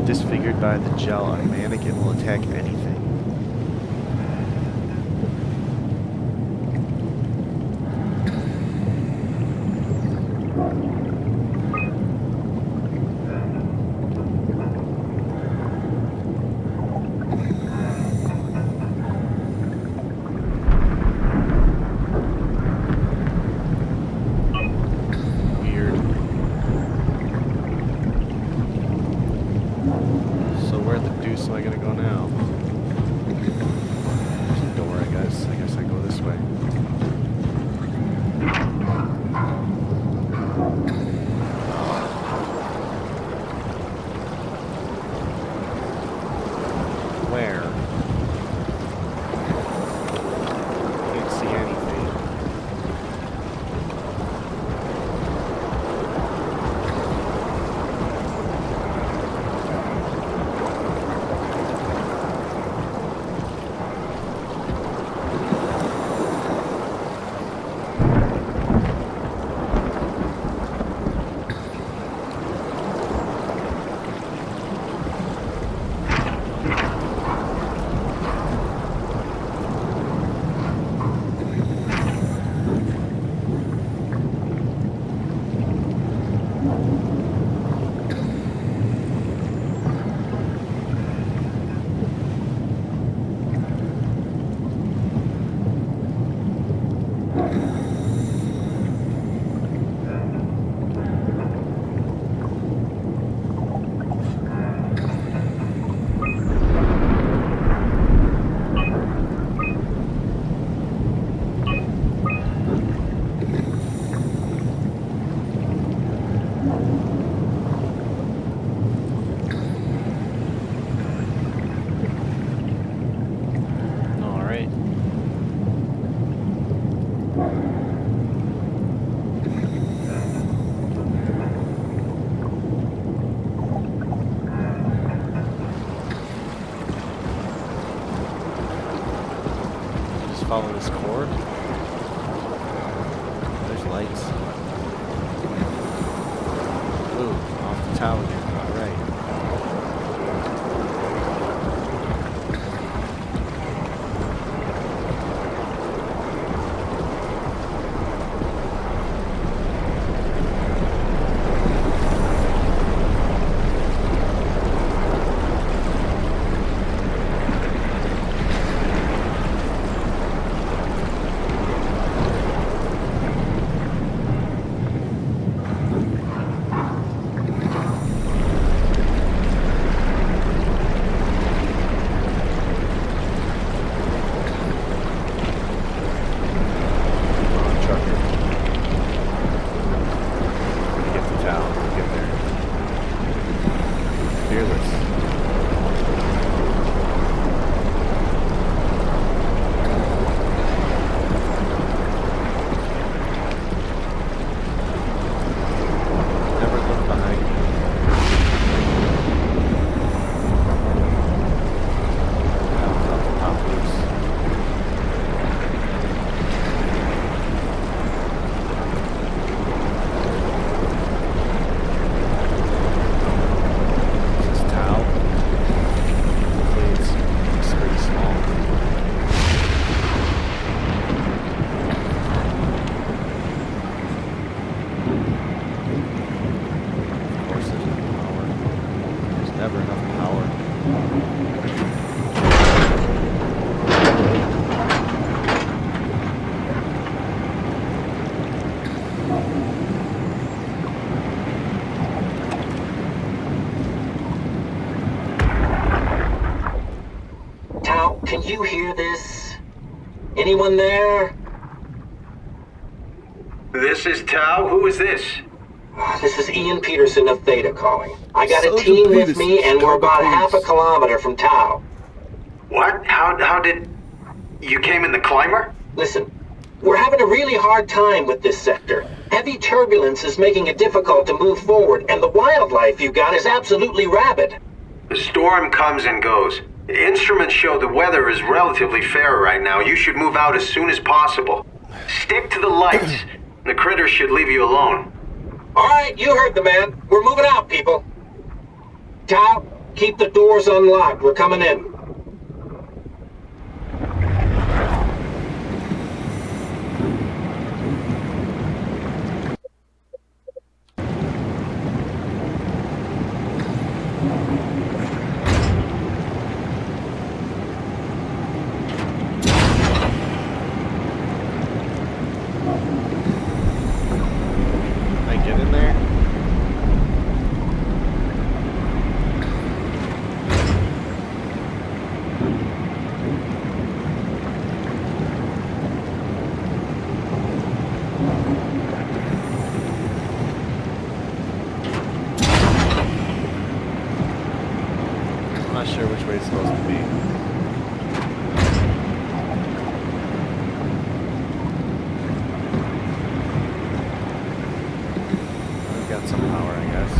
Disfigured by the gel automatic, it will attack anything. Follow this cord. There's lights. Ooh, off the tower again. Alright. Can you hear this? Anyone there? This is Tau. Who is this? This is Ian Peterson of Theta calling. I got a team with me and we're about half a kilometer from Tau. What? How did... You came in the climber? Listen, we're having a really hard time with this sector. Heavy turbulence is making it difficult to move forward, and the wildlife you got is absolutely rabid. The storm comes and goes. Instruments show the weather is relatively fair right now. You should move out as soon as possible. Stick to the lights. The critters should leave you alone. All right, you heard the man. We're moving out, people. Tau, Keep the doors unlocked. We're coming in. Sure which way it's supposed to be. We've got some power, I guess.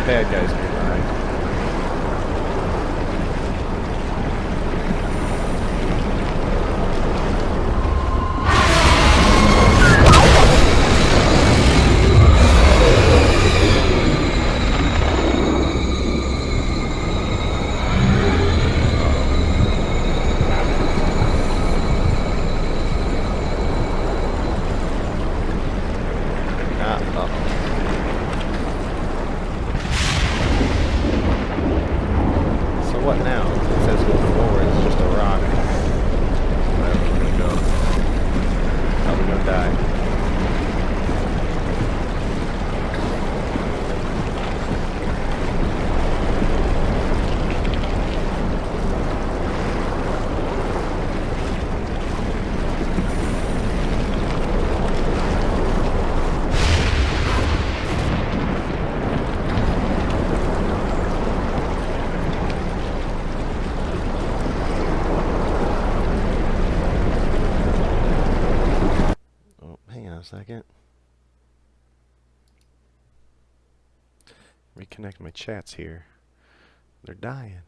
Bad guys nearby. Second. Reconnect my chats here. They're dying.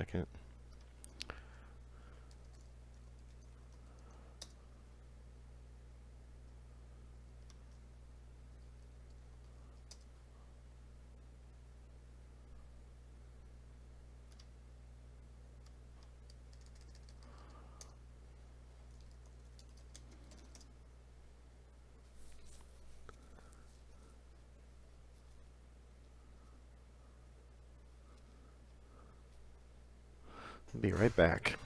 second. Be right back.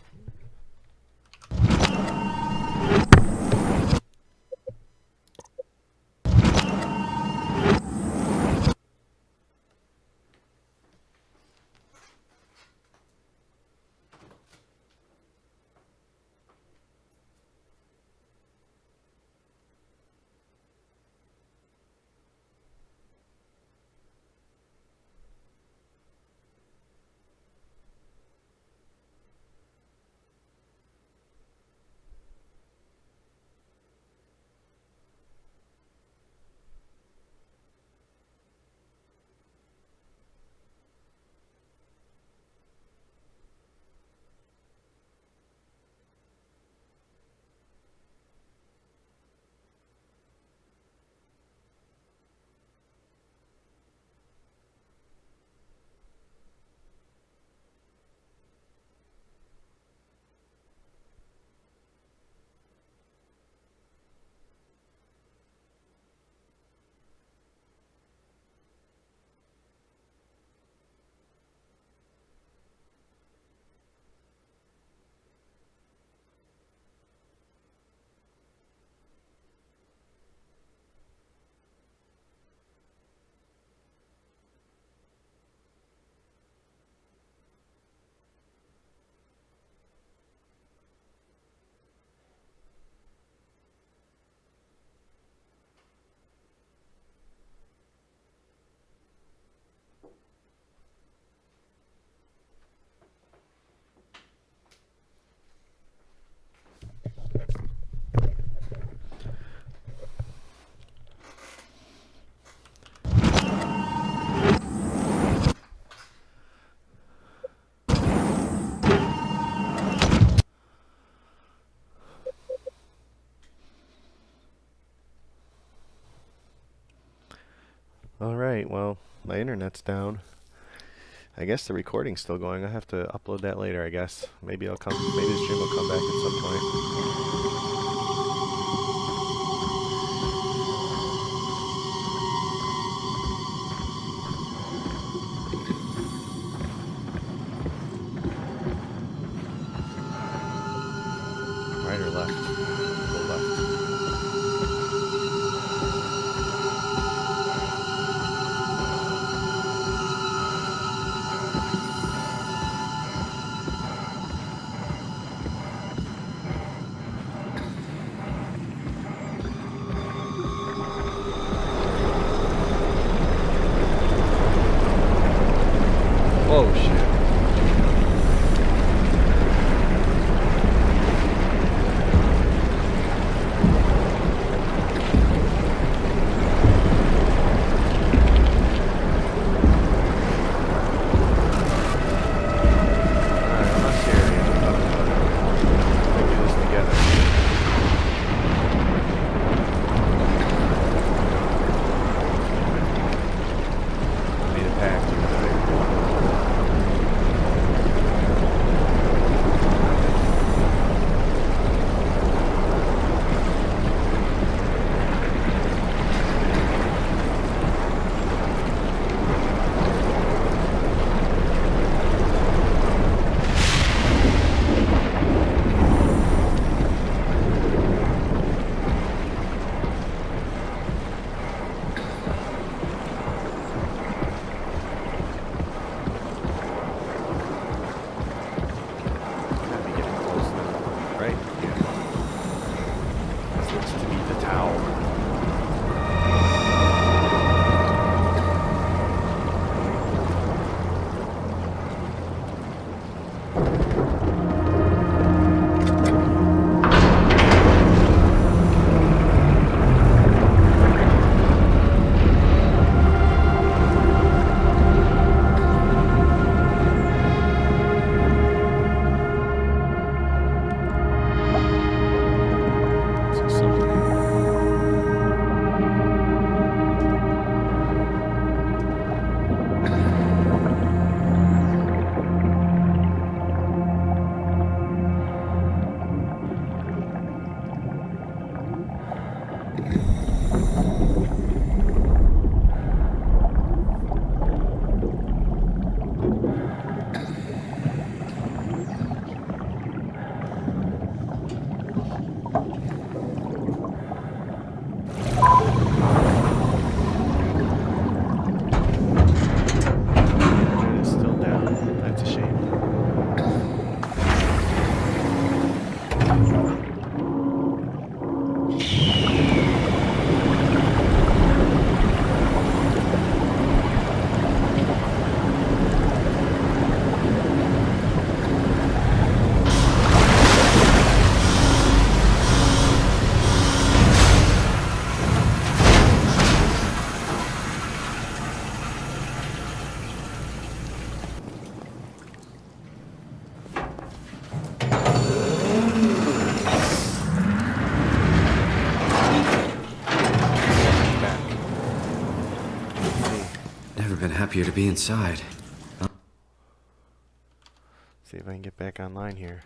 Alright, well, my internet's down. I guess the recording's still going. I have to upload that later, I guess. Maybe the stream will come back at some point. Right or left? Go left. Never been happier to be inside. See if I can get back online here.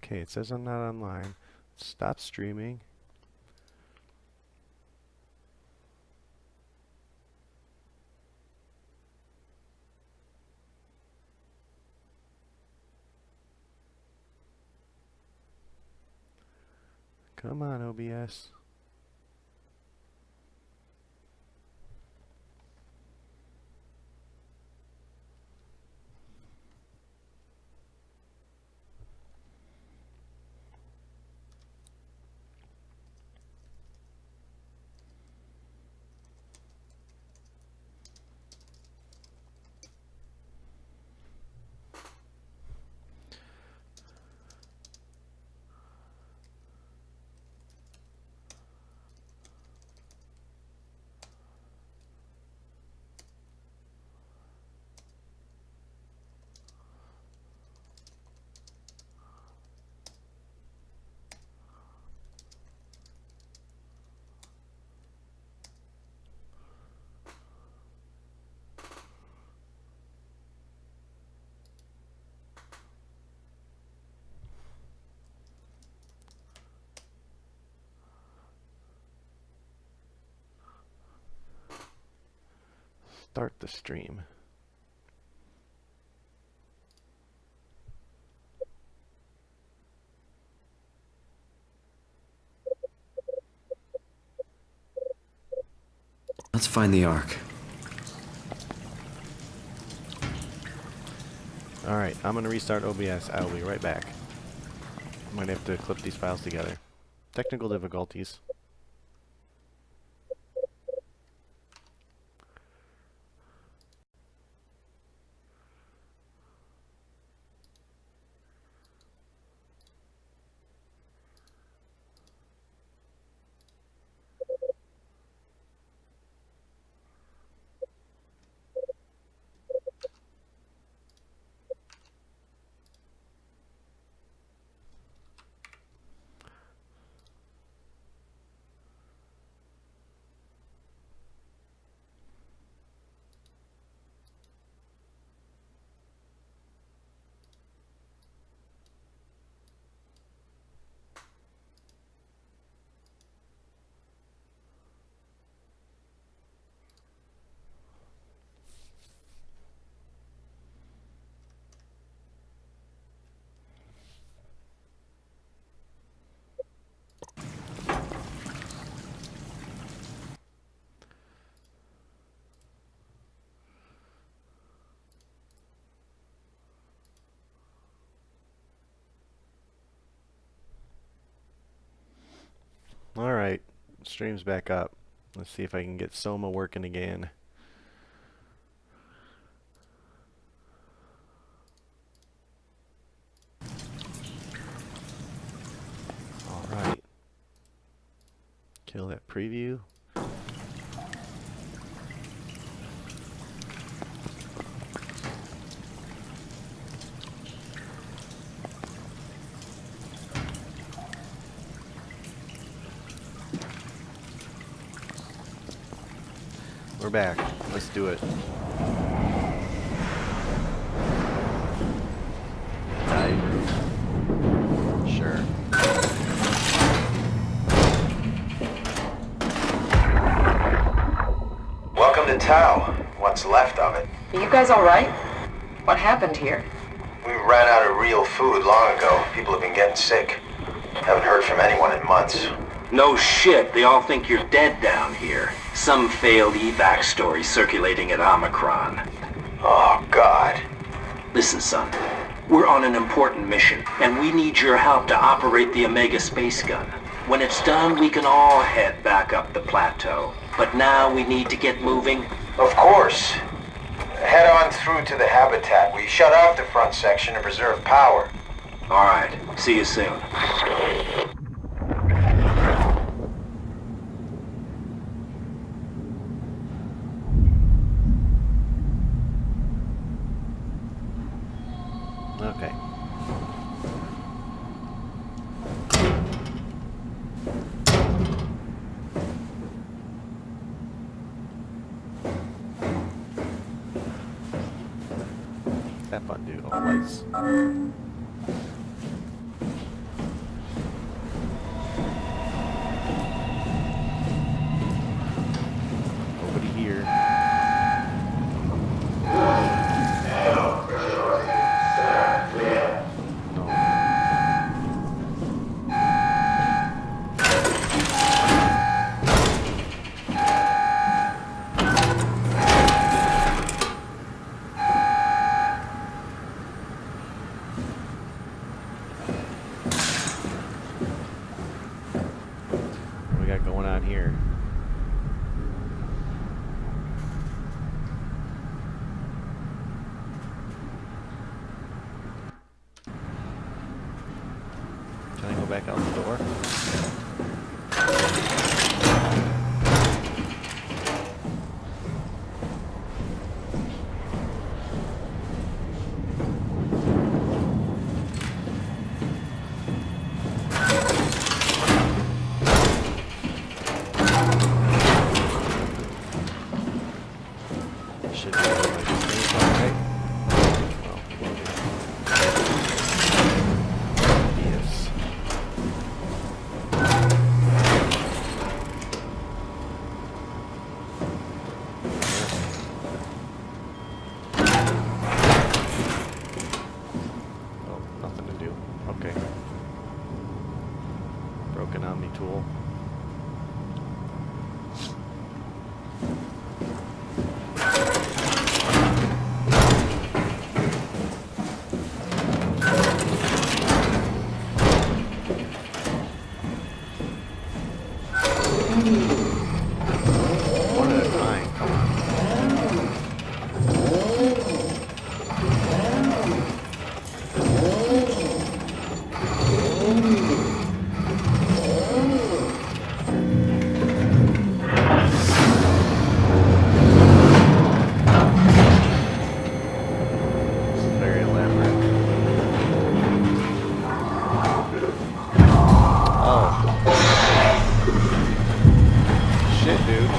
Okay, it says I'm not online. Stop streaming. Come on, OBS. Start the stream. Let's find the Ark. Alright, I'm gonna restart OBS. I'll be right back. Might have to clip these files together. Technical difficulties. Alright, stream's back up. Let's see if I can get SOMA working again. Alright. Kill that preview. We're back. Let's do it. Dive room. Sure. Welcome to Tau. What's left of it. Are you guys alright? What happened here? We ran out of real food long ago. People have been getting sick. Haven't heard from anyone in months. No shit, they all think you're dead down here. Some failed evac story circulating at Omicron. Listen, son. We're on an important mission, and we need your help to operate the Omega space gun. When it's done, we can all head back up the plateau. But now we need to get moving. Of course. Head on through to the habitat. We shut off the front section to preserve power. All right. See you soon. Okay. That button do all lights. Nobody here. What we got going on here? Can I go back out the door? Should be able to like this, okay? Well, yes. Oh, nothing to do. Okay. Broken Omni tool. One at a time, come on. This is very elaborate. Oh. Shit, dude.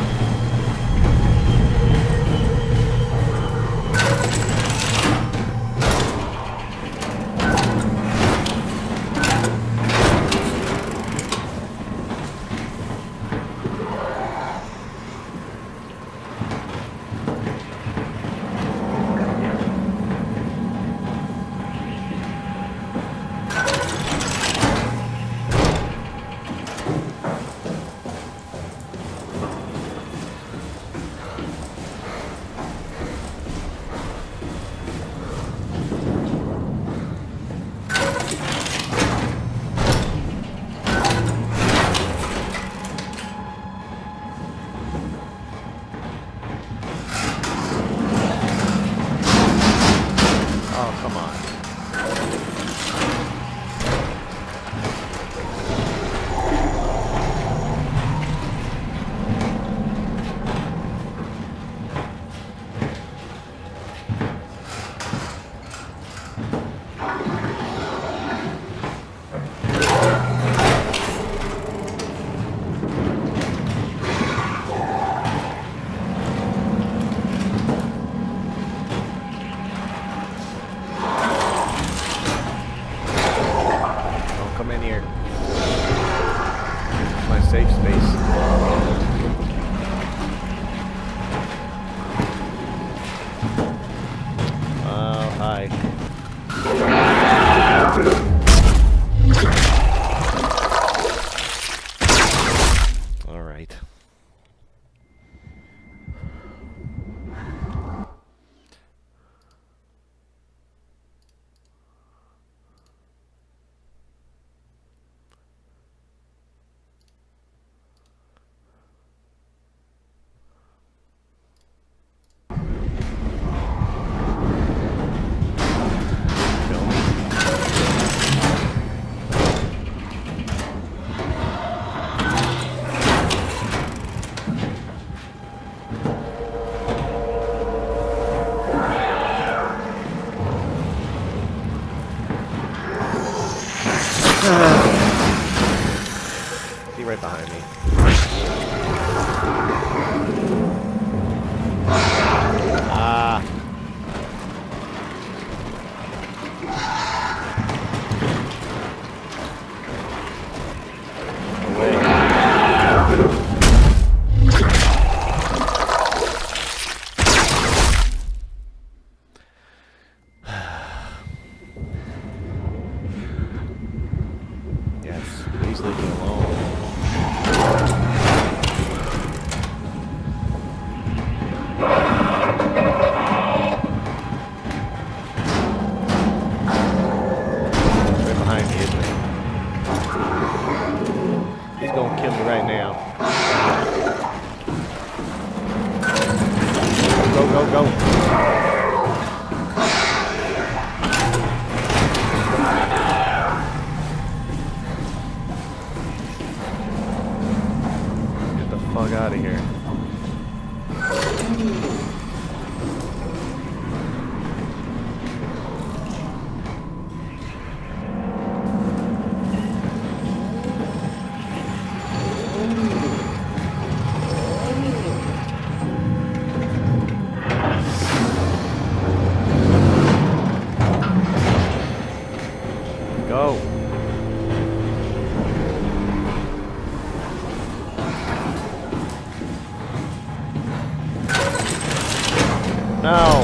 Oh, come on. Come in here. It's my safe space. Oh, hi. All right. out of here. Go. No.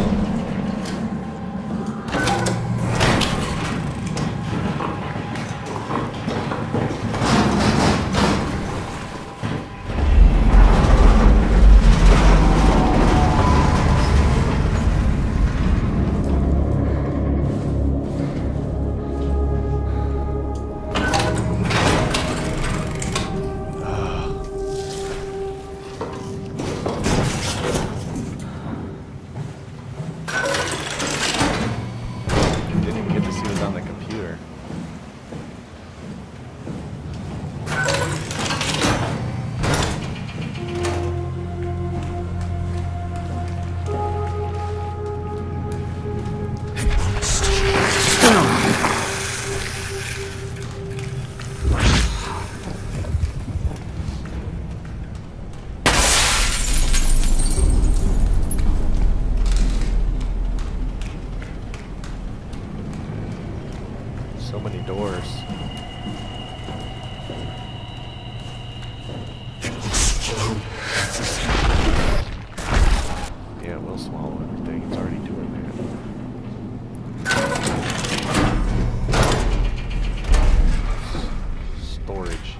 So many doors. Yeah, we'll swallow everything. It's already doing that. Storage.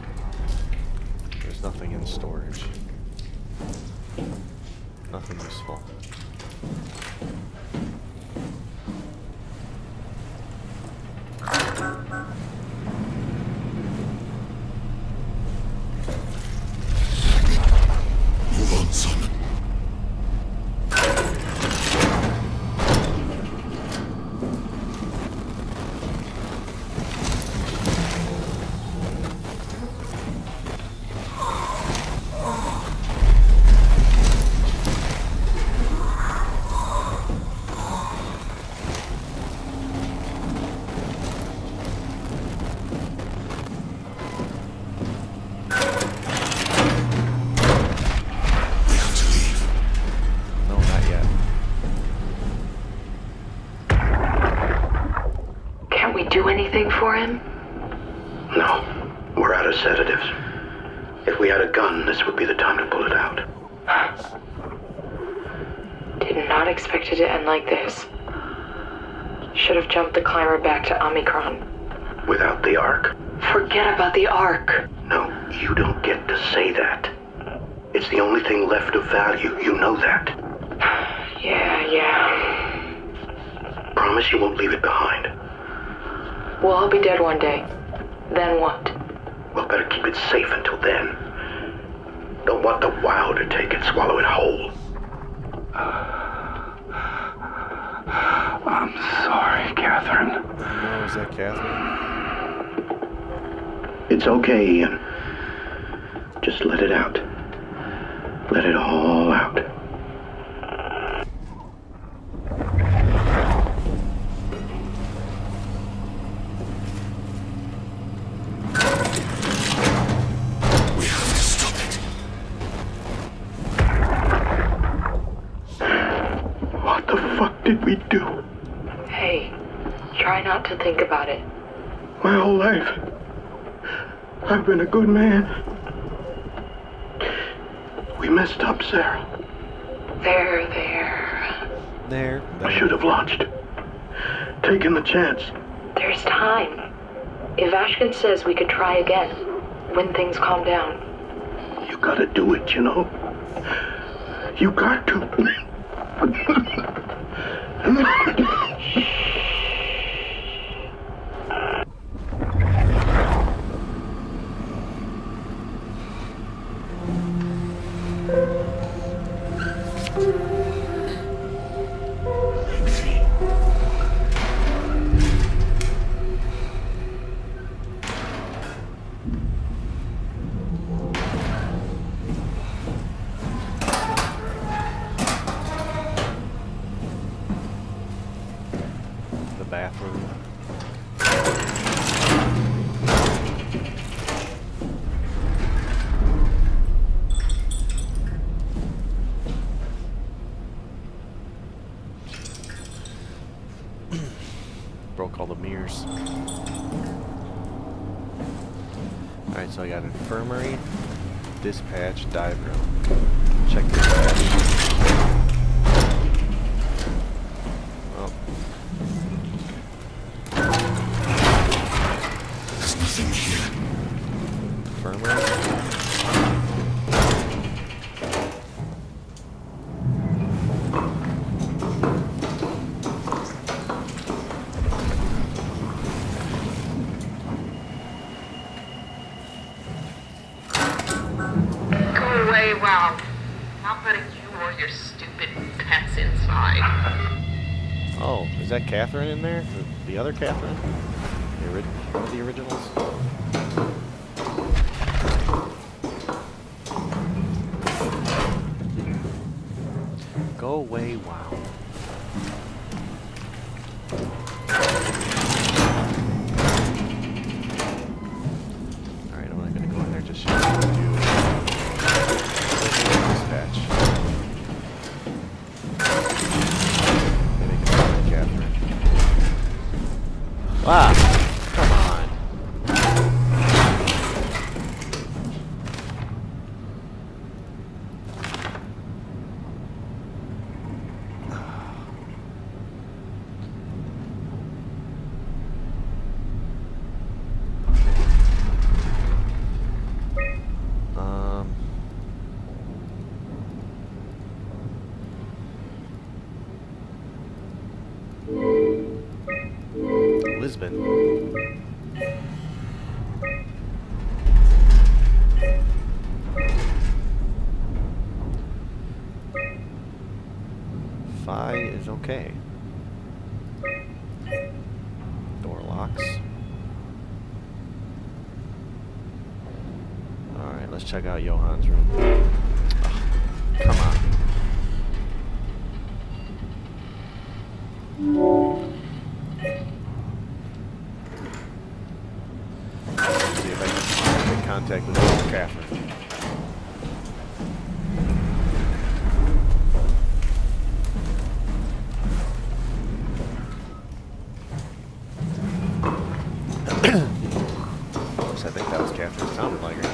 There's nothing in storage. Nothing useful. Anything for him? No. We're out of sedatives. If we had a gun, this would be the time to pull it out. Did not expect it to end like this. Should have jumped the climber back to Omicron. Without the Ark? Forget about the Ark. No, you don't get to say that. It's the only thing left of value. You know that. Yeah. Promise you won't leave it behind. We'll all be dead one day. Then what? Well, better keep it safe until then. Don't want the wow to take it, swallow it whole. I'm sorry, Catherine. No, is that Catherine? It's okay, Ian. Just let it out. Let it all out. Did we do? Hey, try not to think about it. My whole life, I've been a good man. We messed up, Sarah. There. I should have launched. Taken the chance. There's time. If Ashkin says we could try again, when things calm down. You gotta do it, you know? You got to. bathroom. Broke all the mirrors. Alright, so I got infirmary, dispatch, dive room. Check dispatch. Oh. There's nothing here. Infirmary. Wow. Not letting you or your stupid pets inside. Oh, is that Catherine in there? The other Catherine? One of the originals? Go away, wow. Alright, I'm not gonna go in there just yet. Ah, come on. Lisbon. Phi is okay. Door locks. Alright, let's check out Johan's room. Oh, come on. See if I can make contact with Catherine. Oops, I think that was Catherine. It sounded like her.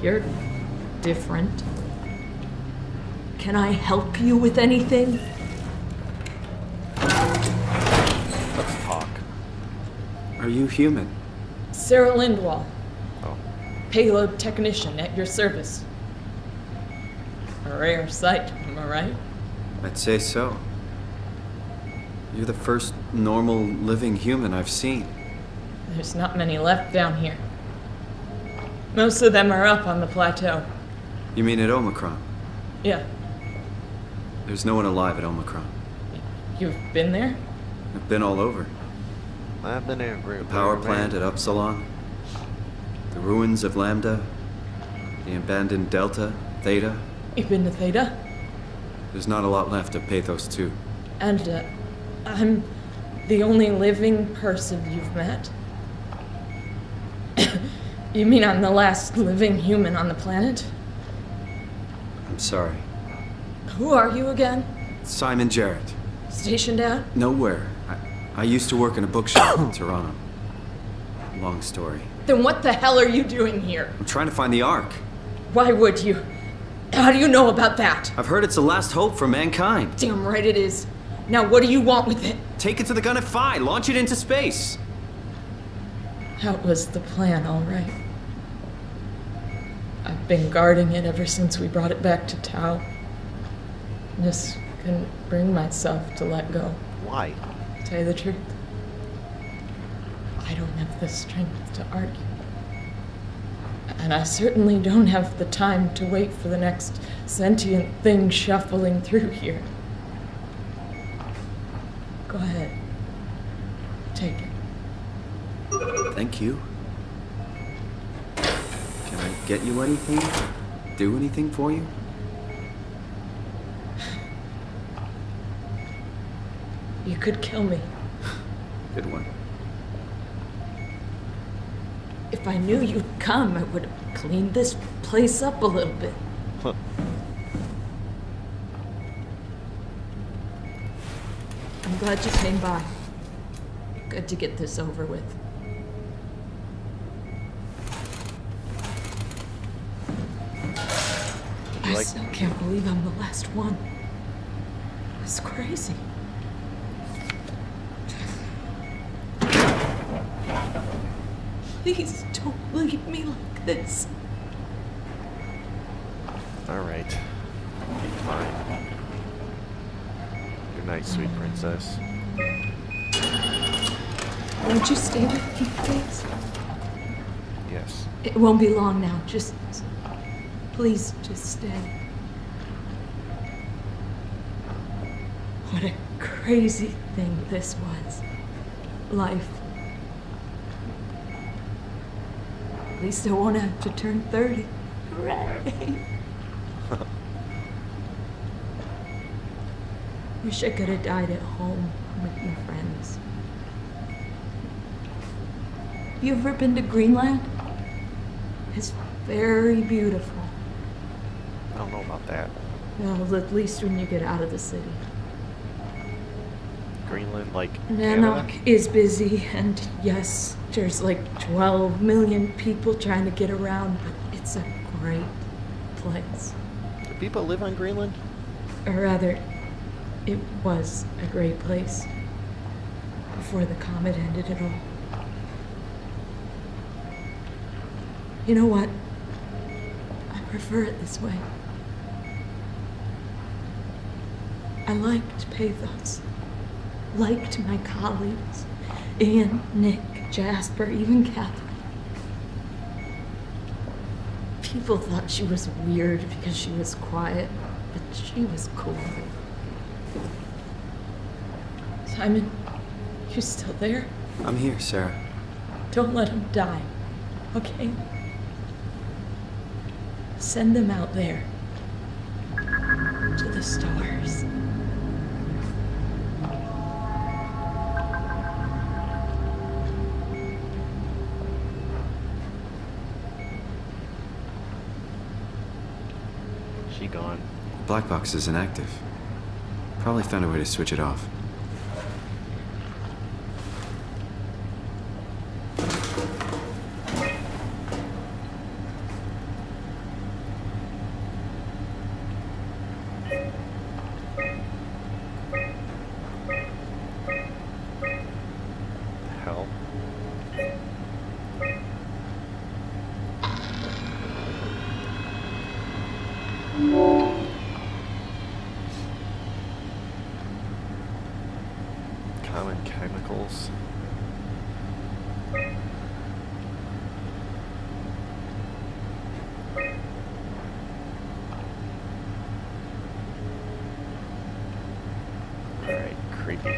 You're different. Can I help you with anything? Let's talk. Are you human? Sarah Lindwall. Oh. Payload technician at your service. A rare sight, am I right? I'd say so. You're the first normal living human I've seen. There's not many left down here. Most of them are up on the plateau. You mean at Omicron? Yeah. There's no one alive at Omicron. You've been there? I've been all over. I've been there. The power plant at Upsilon, the ruins of Lambda, the abandoned Delta, Theta. You've been to Theta? There's not a lot left of Pathos 2. And, I'm the only living person you've met? You mean I'm the last living human on the planet? I'm sorry. Who are you again? Simon Jarrett. Stationed out? Nowhere. I used to work in a bookshop in Toronto. Long story. Then what the hell are you doing here? I'm trying to find the Ark. Why would you? How do you know about that? I've heard it's the last hope for mankind. Damn right it is. Now what do you want with it? Take it to the Gun at Phi. Launch it into space. That was the plan, all right. I've been guarding it ever since we brought it back to Tau. Just couldn't bring myself to let go. Why? To tell you the truth, I don't have the strength to argue. And I certainly don't have the time to wait for the next sentient thing shuffling through here. Go ahead. Take it. Thank you. Can I get you anything? Do anything for you? You could kill me. Good one. If I knew you'd come, I would have cleaned this place up a little bit. Huh. I'm glad you came by. Good to get this over with. I still can't believe I'm the last one. It's crazy. Please don't leave me like this. Alright. Be fine. Good night, sweet princess. Won't you stay with me, please? Yes. It won't be long now. Just... please, just stay. What a crazy thing this was. Life. At least I won't have to turn 30. Hooray! Wish I could have died at home with my friends. You ever been to Greenland? It's very beautiful. I don't know about that. Well, at least when you get out of the city. Greenland, like Nanook Canada? is busy, and yes, there's like 12 million people trying to get around, but it's a great place. Do people live on Greenland? Or rather, it was a great place before the comet ended it all. You know what? I prefer it this way. I liked pathos. Liked my colleagues. Ian, Nick, Jasper, even Catherine. People thought she was weird because she was quiet, but she was cool. Simon, you still there? I'm here, Sarah. Don't let him die, okay? Send them out there. To the stars. She gone. Black box is inactive. Probably found a way to switch it off. Hell. Common chemicals. Alright, creepy.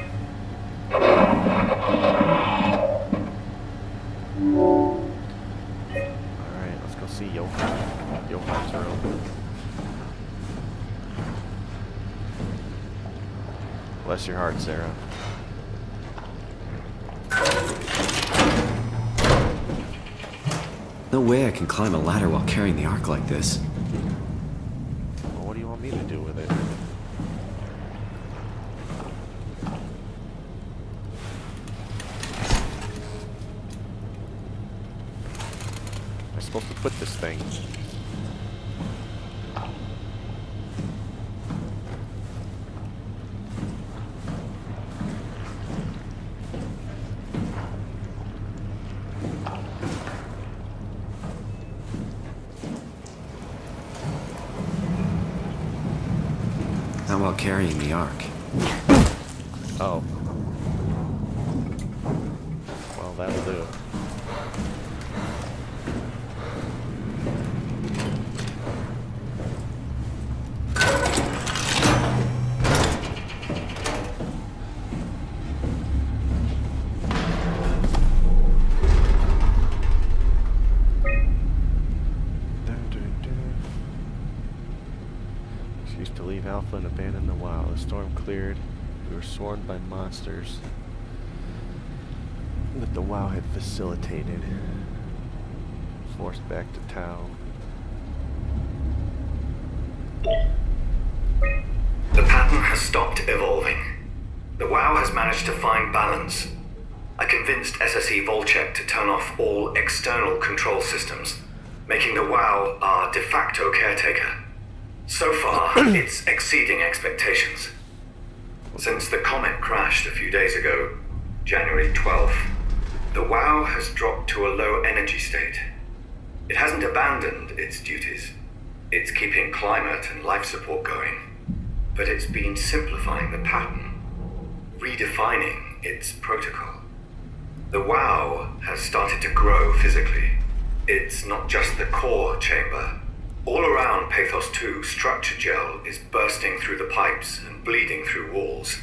Alright, let's go see Johan's room. Bless your heart, Sarah. No way I can climb a ladder while carrying the arc like this. Well, what do you want me to do with it? Am I supposed to put this thing? Not while carrying the arc. Oh. Well, that'll do. used to leave Alpha and abandon the WoW. The storm cleared. We were swarmed by monsters that the WoW had facilitated. Forced back to Tau. The pattern has stopped evolving. The WoW has managed to find balance. I convinced SSE Volcheck to turn off all external control systems, making the WoW our de facto caretaker. So far, it's exceeding expectations. Since the comet crashed a few days ago, January 12th, the WoW has dropped to a low energy state. It hasn't abandoned its duties. It's keeping climate and life support going. But it's been simplifying the pattern, redefining its protocol. The WoW has started to grow physically. It's not just the core chamber. All around Pathos 2, structure gel is bursting through the pipes and bleeding through walls.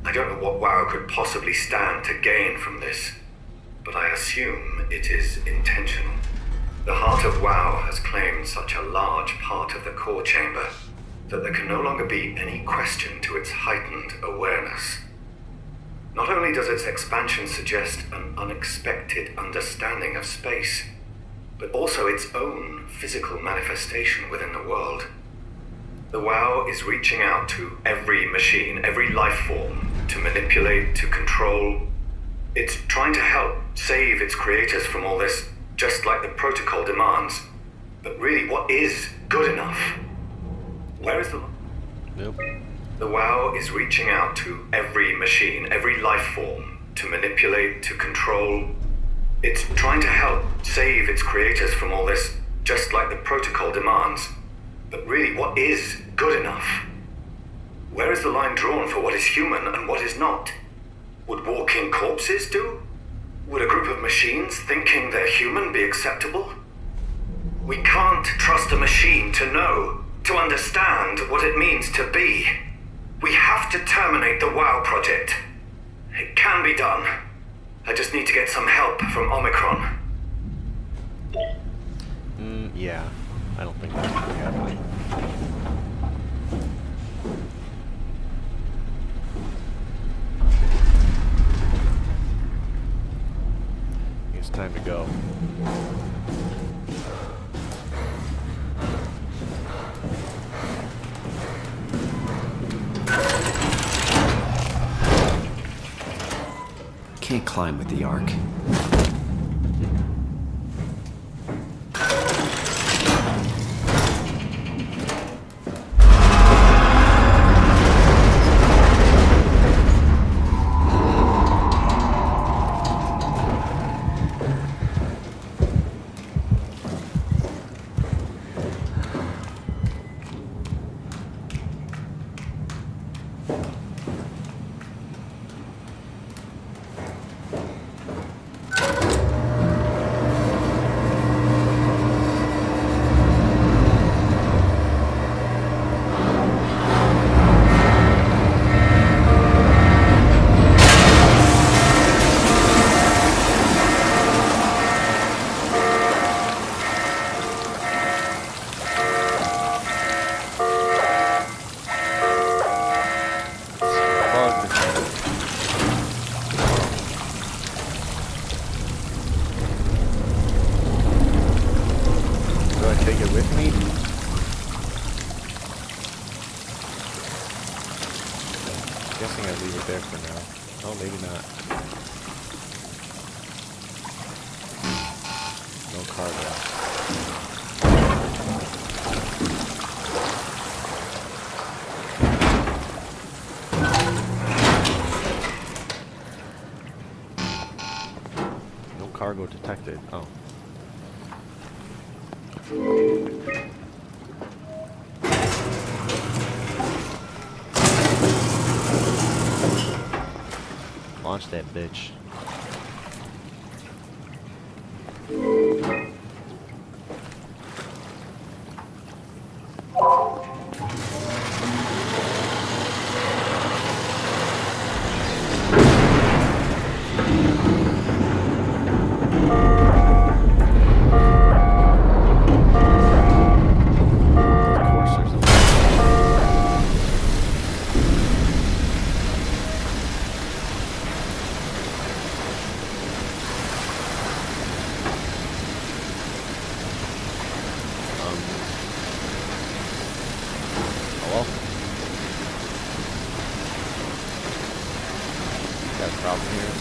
I don't know what WoW could possibly stand to gain from this, but I assume it is intentional. The heart of WoW has claimed such a large part of the core chamber that there can no longer be any question to its heightened awareness. Not only does its expansion suggest an unexpected understanding of space, but also its own physical manifestation within the world. The WoW is reaching out to every machine, every life form, to manipulate, to control. It's trying to help save its creators from all this, just like the protocol demands. But really, what is good enough? Where is the... Nope. The WoW is reaching out to every machine, every life form, to manipulate, to control. It's trying to help save its creators from all this, just like the protocol demands. But really, what is good enough? Where is the line drawn for what is human and what is not? Would walking corpses do? Would a group of machines thinking they're human be acceptable? We can't trust a machine to know, to understand what it means to be. We have to terminate the WoW project. It can be done. I just need to get some help from Omicron. Yeah. I don't think that's really happening. It's time to go. Can't climb with the Ark. Cargo detected. Oh. Launch that bitch. problem here.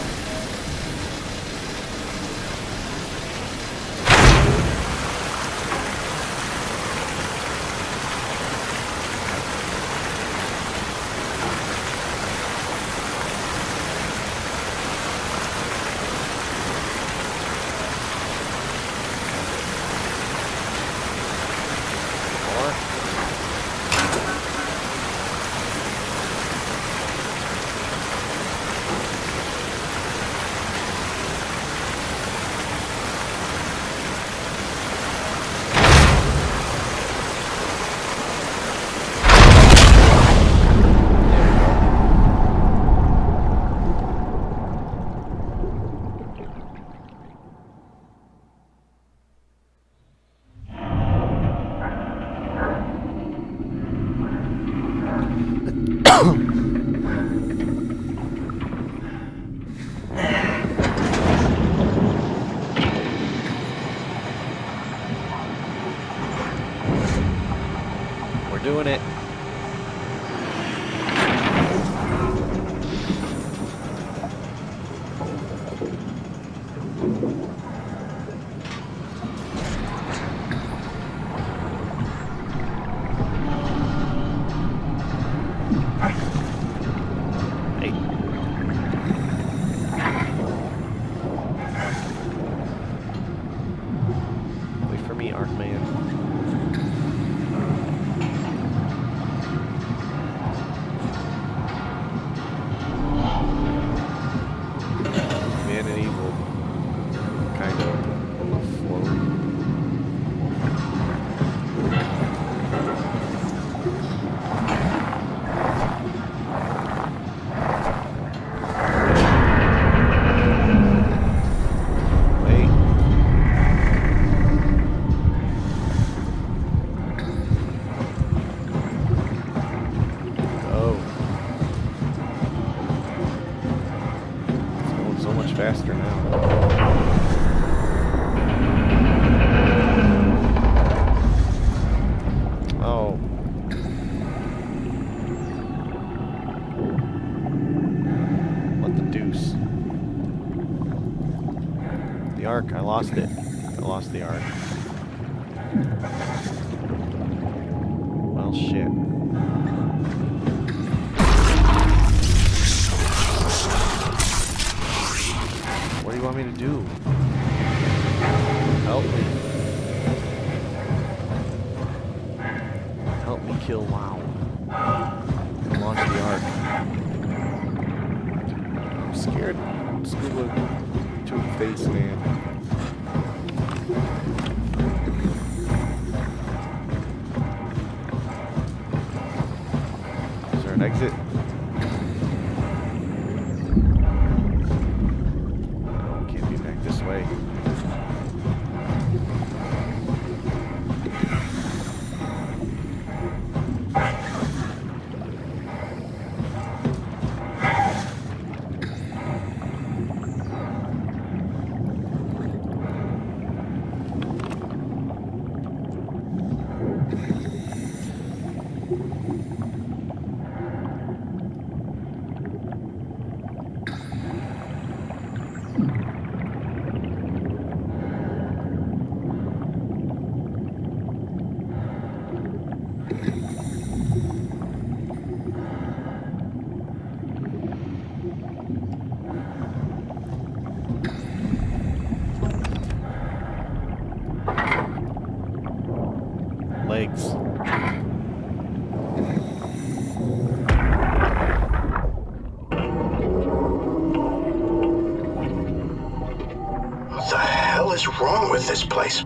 Doing it. Hey. Wait for me, Arkman. Faster now. Oh. What the deuce? The arc, I lost it. I lost the arc. Well, shit. What do you want me to do? Help me. Help me kill WoW. Launch the arc. I'm scared. Scuba to a face, man. Is there an exit? Way. Legs. What the hell is wrong with this place?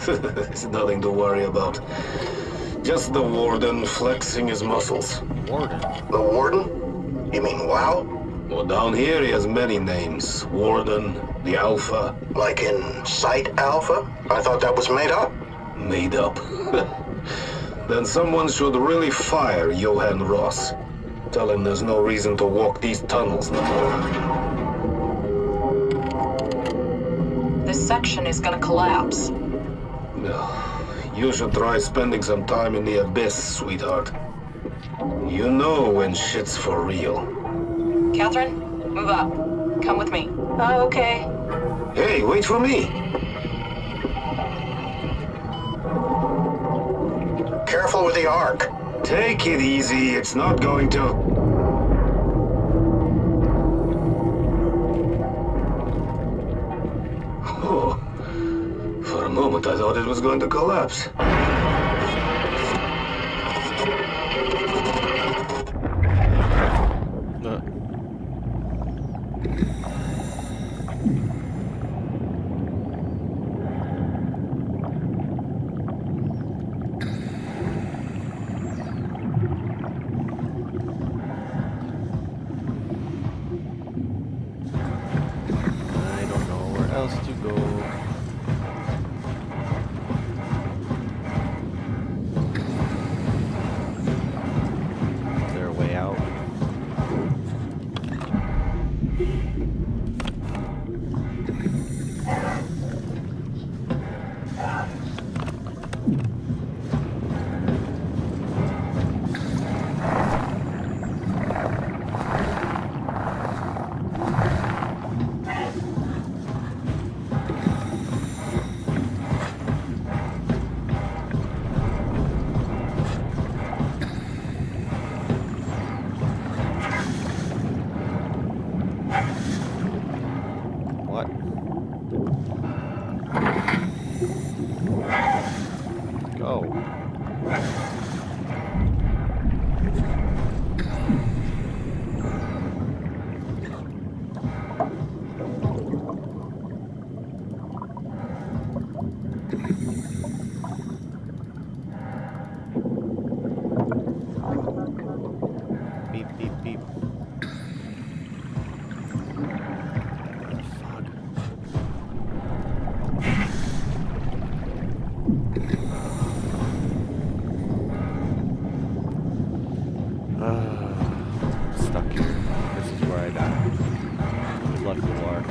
It's nothing to worry about. Just the warden flexing his muscles. Warden? The warden? You mean WoW? Well, down here he has many names. Warden, the Alpha. Like in Site Alpha? I thought that was made up. Made up. Then someone should really fire Johann Ross. Tell him there's no reason to walk these tunnels no more. This section is gonna collapse. You should try spending some time in the abyss, sweetheart. You know when shit's for real. Catherine, move up. Come with me. Okay. Hey, wait for me! Careful with the arc. Take it easy, it's not going to... Oh, for a moment I thought it was going to collapse. Stuck here. This is where I die. Good luck, Lark.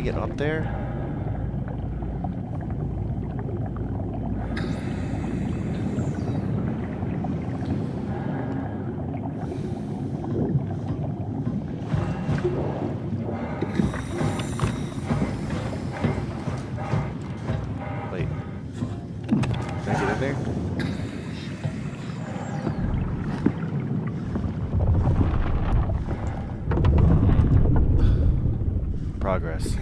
Get up there? Wait. Can I get in there? Progress.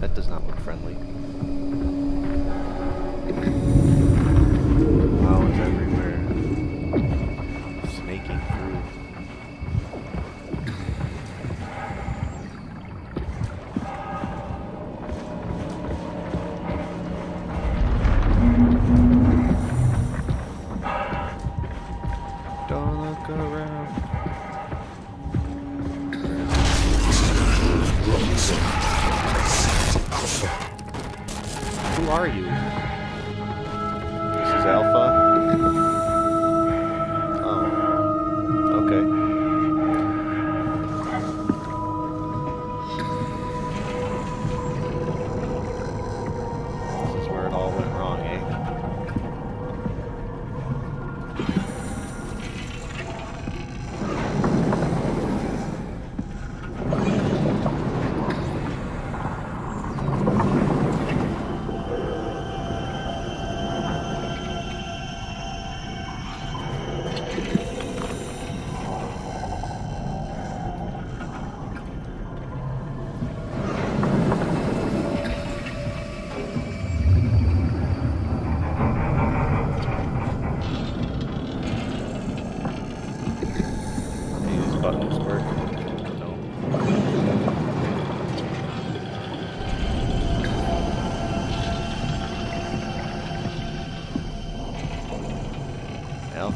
That does not look friendly. Flowers everywhere. Snaking through. Don't look around. Who are you? This is Alpha? Oh. Okay. This is where it all went wrong, eh?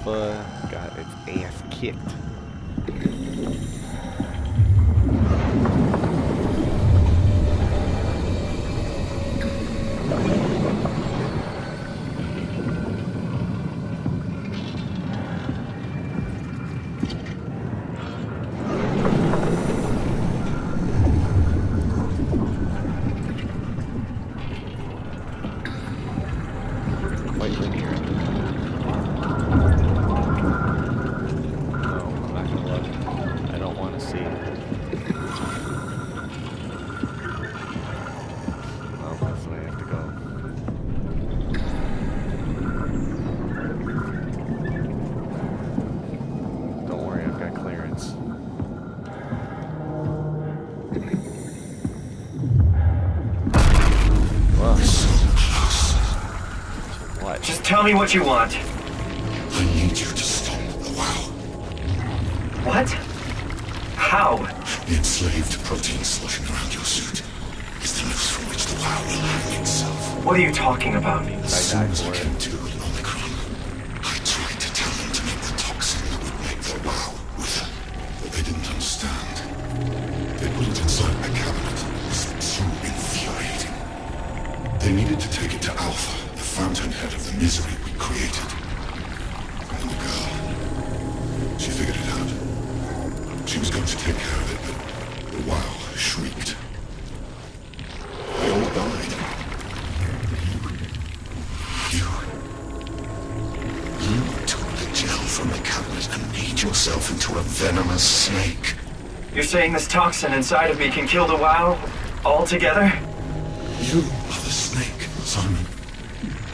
Alpha got its ass kicked. Tell me what you want. I need you to stop the WoW. What? How? The enslaved protein sloshing around your suit is the noose from which the WoW will hang itself. What are you talking about? As soon as I came to in Omicron, I tried to tell them to make the toxin that would make the WoW wither, but they didn't understand. They put it inside my cabinet. It was so infuriating. They needed to take it to Alpha, fountainhead of the misery we created. And the girl, she figured it out. She was going to take care of it, but the WoW shrieked. They all died. You took the gel from the cabinet and made yourself into a venomous snake. You're saying this toxin inside of me can kill the WoW altogether? You are the snake, Simon.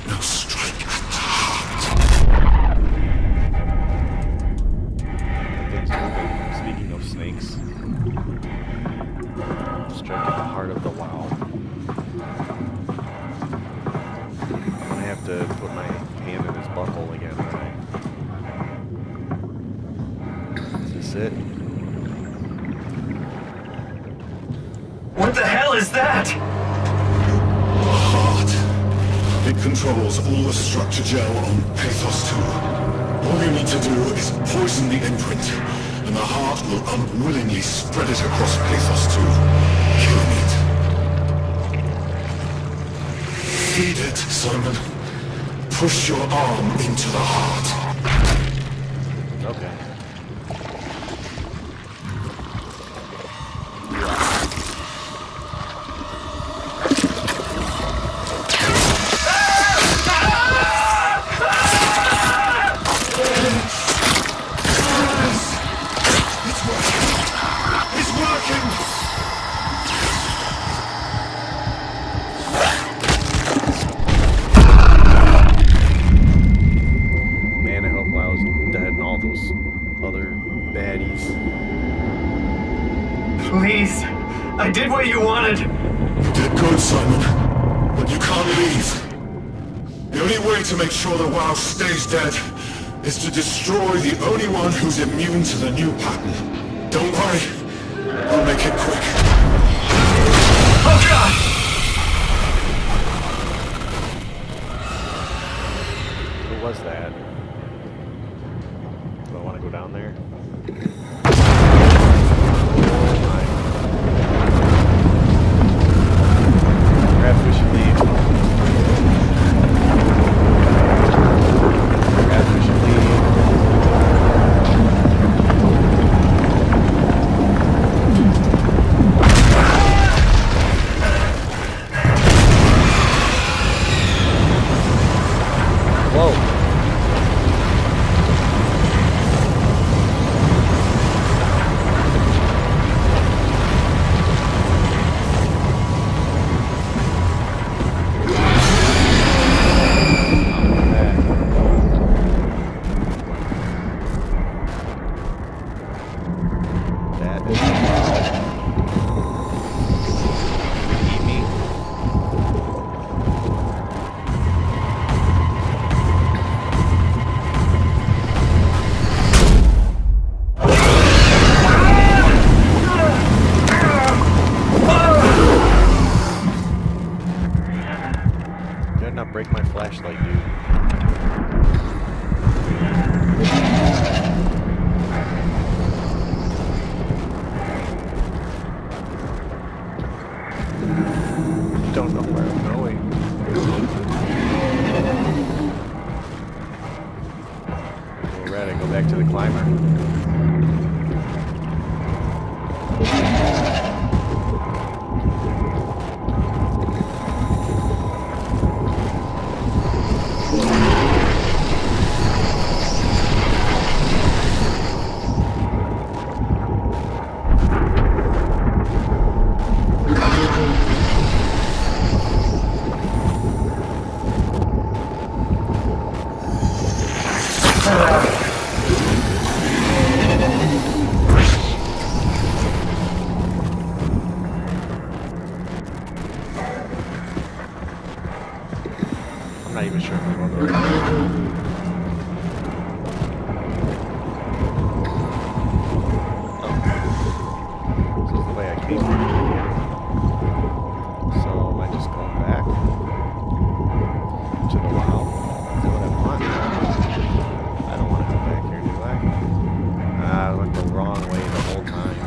Now strike at the heart. Things moving. Speaking of snakes. Strike at the heart of the WoW. I'm gonna have to put my hand in his buckle again, right? Is this it? What the hell is that? It controls all the structure gel on Pathos 2. All you need to do is poison the imprint, and the heart will unwillingly spread it across Pathos 2, killing it. Feed it, Simon. Push your arm into the heart. Okay. Please, I did what you wanted. You did good, Simon, but you can't leave. The only way to make sure the WoW stays dead is to destroy the only one who's immune to the new pattern. Don't worry, I'll make it quick. Oh God! What was that? Do I want to go down there? Perhaps we should leave. Perhaps we should leave. don't know where I'm going. We're ready to go back to the climber. I'm not even sure if I'm going the right way. Oh. This is the way I came from. So am I just going back to the WoW? Is that what I want? I don't want to go back here, do I? I went the wrong way the whole time.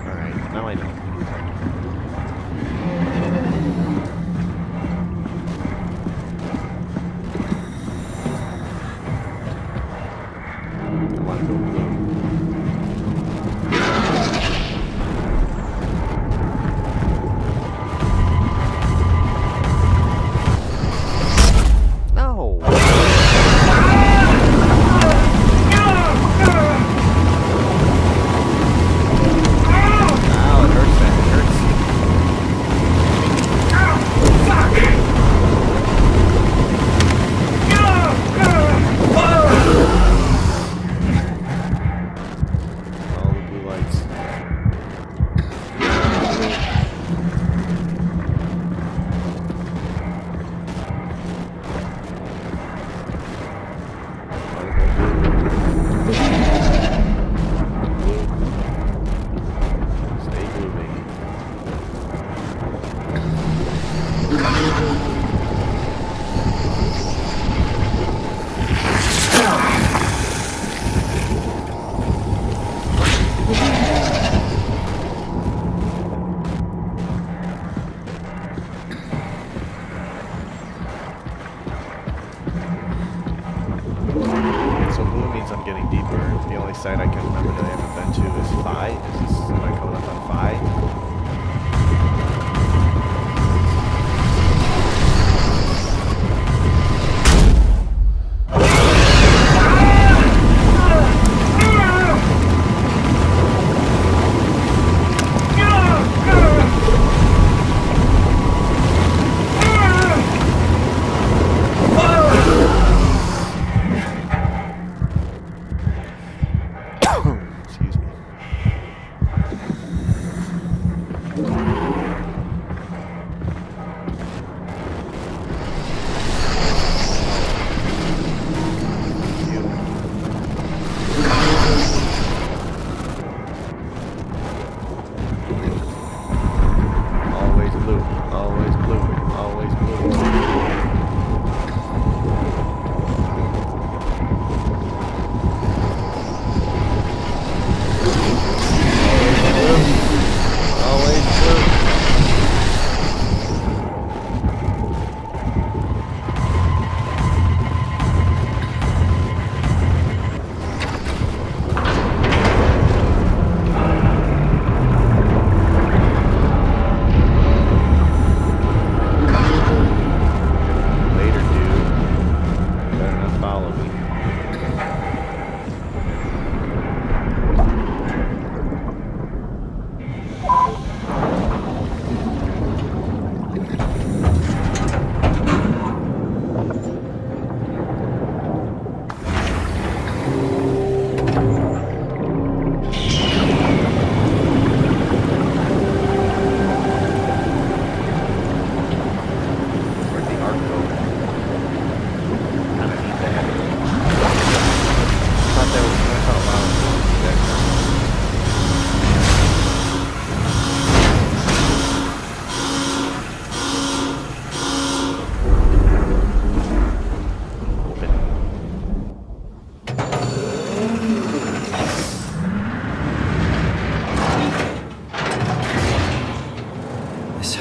Alright, now I know.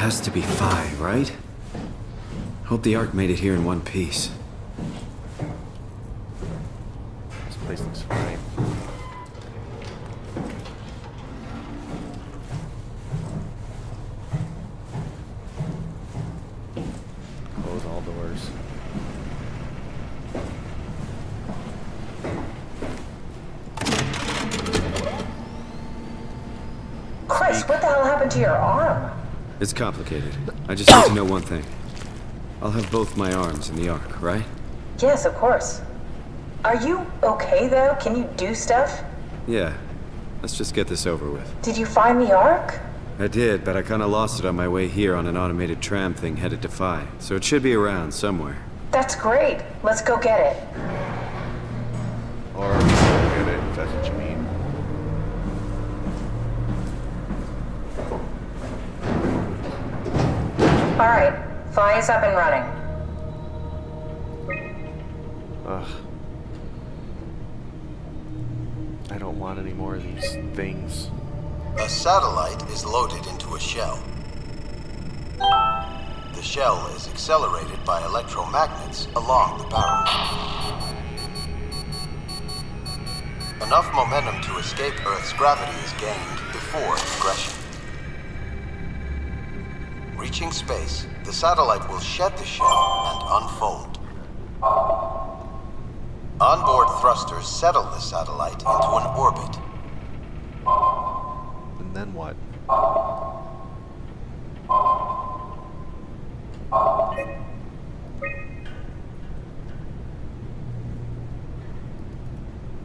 has to be Phi, right? Hope the Ark made it here in one piece. This place looks fine. Close all doors. Chris, what the hell happened to your arm? It's complicated. I just need to know one thing. I'll have both my arms in the Ark, right? Yes, of course. Are you okay, though? Can you do stuff? Yeah. Let's just get this over with. Did you find the Ark? I did, but I kinda lost it on my way here on an automated tram thing headed to Phi. So it should be around somewhere. That's great. Let's go get it. Or get it, if that's what you mean. Alright, Phi is up and running. Ugh. I don't want any more of these things. A satellite is loaded into a shell. The shell is accelerated by electromagnets along the barrel. Enough momentum to escape Earth's gravity is gained before regression. Reaching space, the satellite will shed the shell and unfold. Onboard thrusters settle the satellite into an orbit. And then what?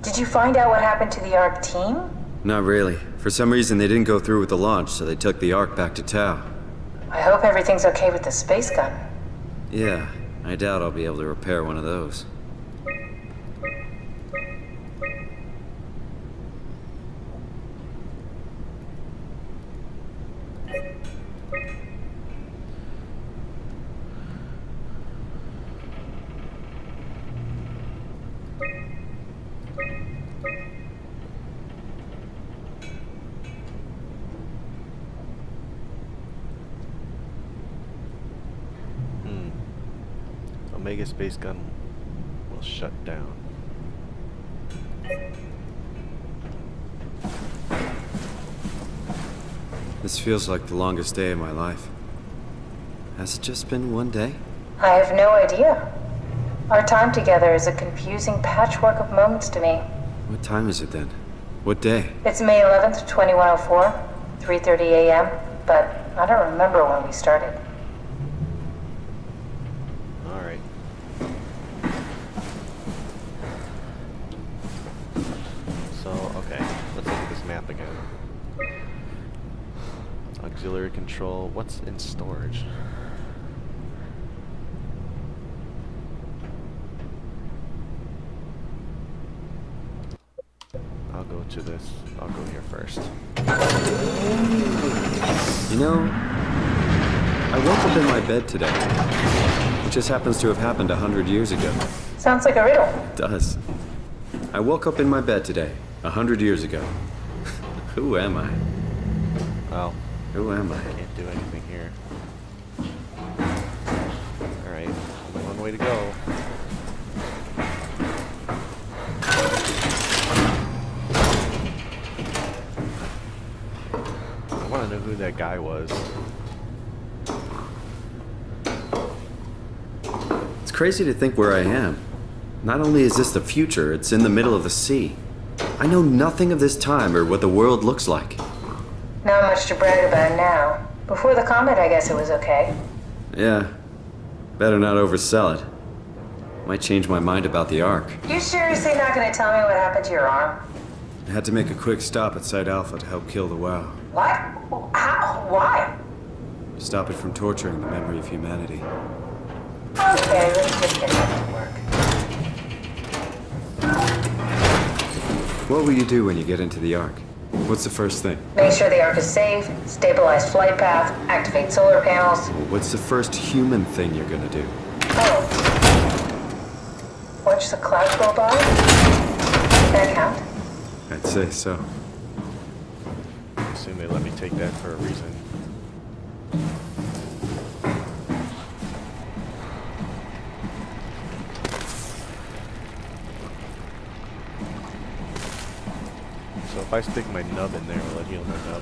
Did you find out what happened to the Ark team? Not really. For some reason, they didn't go through with the launch, so they took the Ark back to Tau. I hope everything's okay with the space gun. Yeah, I doubt I'll be able to repair one of those. Omega Space Gun will shut down. This feels like the longest day of my life. Has it just been one day? I have no idea. Our time together is a confusing patchwork of moments to me. What time is it then? What day? It's May 11th, 2104, 3:30 a.m., but I don't remember when we started. Alright. So, okay, let's look at this map again. Auxiliary control, what's in storage? I'll go to this. I'll go here first. You know, I woke up in my bed today. It just happens to have happened 100 years ago. Sounds like a riddle. It does. I woke up in my bed today, 100 years ago. Who am I? Well, who am I? Can't do anything here. Alright, only one way to go. I want to know who that guy was. It's crazy to think where I am. Not only is this the future, it's in the middle of the sea. I know nothing of this time or what the world looks like. Not much to brag about now. Before the comet, I guess it was okay. Yeah. Better not oversell it. Might change my mind about the Ark. You seriously not gonna tell me what happened to your arm? I had to make a quick stop at Site Alpha to help kill the WoW. What? How? Why? Stop it from torturing the memory of humanity. Okay, let's just get back to work. What will you do when you get into the Ark? What's the first thing? Make sure the Ark is safe, stabilize flight path, activate solar panels. What's the first human thing you're gonna do? Oh. Watch the clouds go by? Does that count? I'd say so. I assume they let me take that for a reason. if I stick my nub in there, will it heal my nub?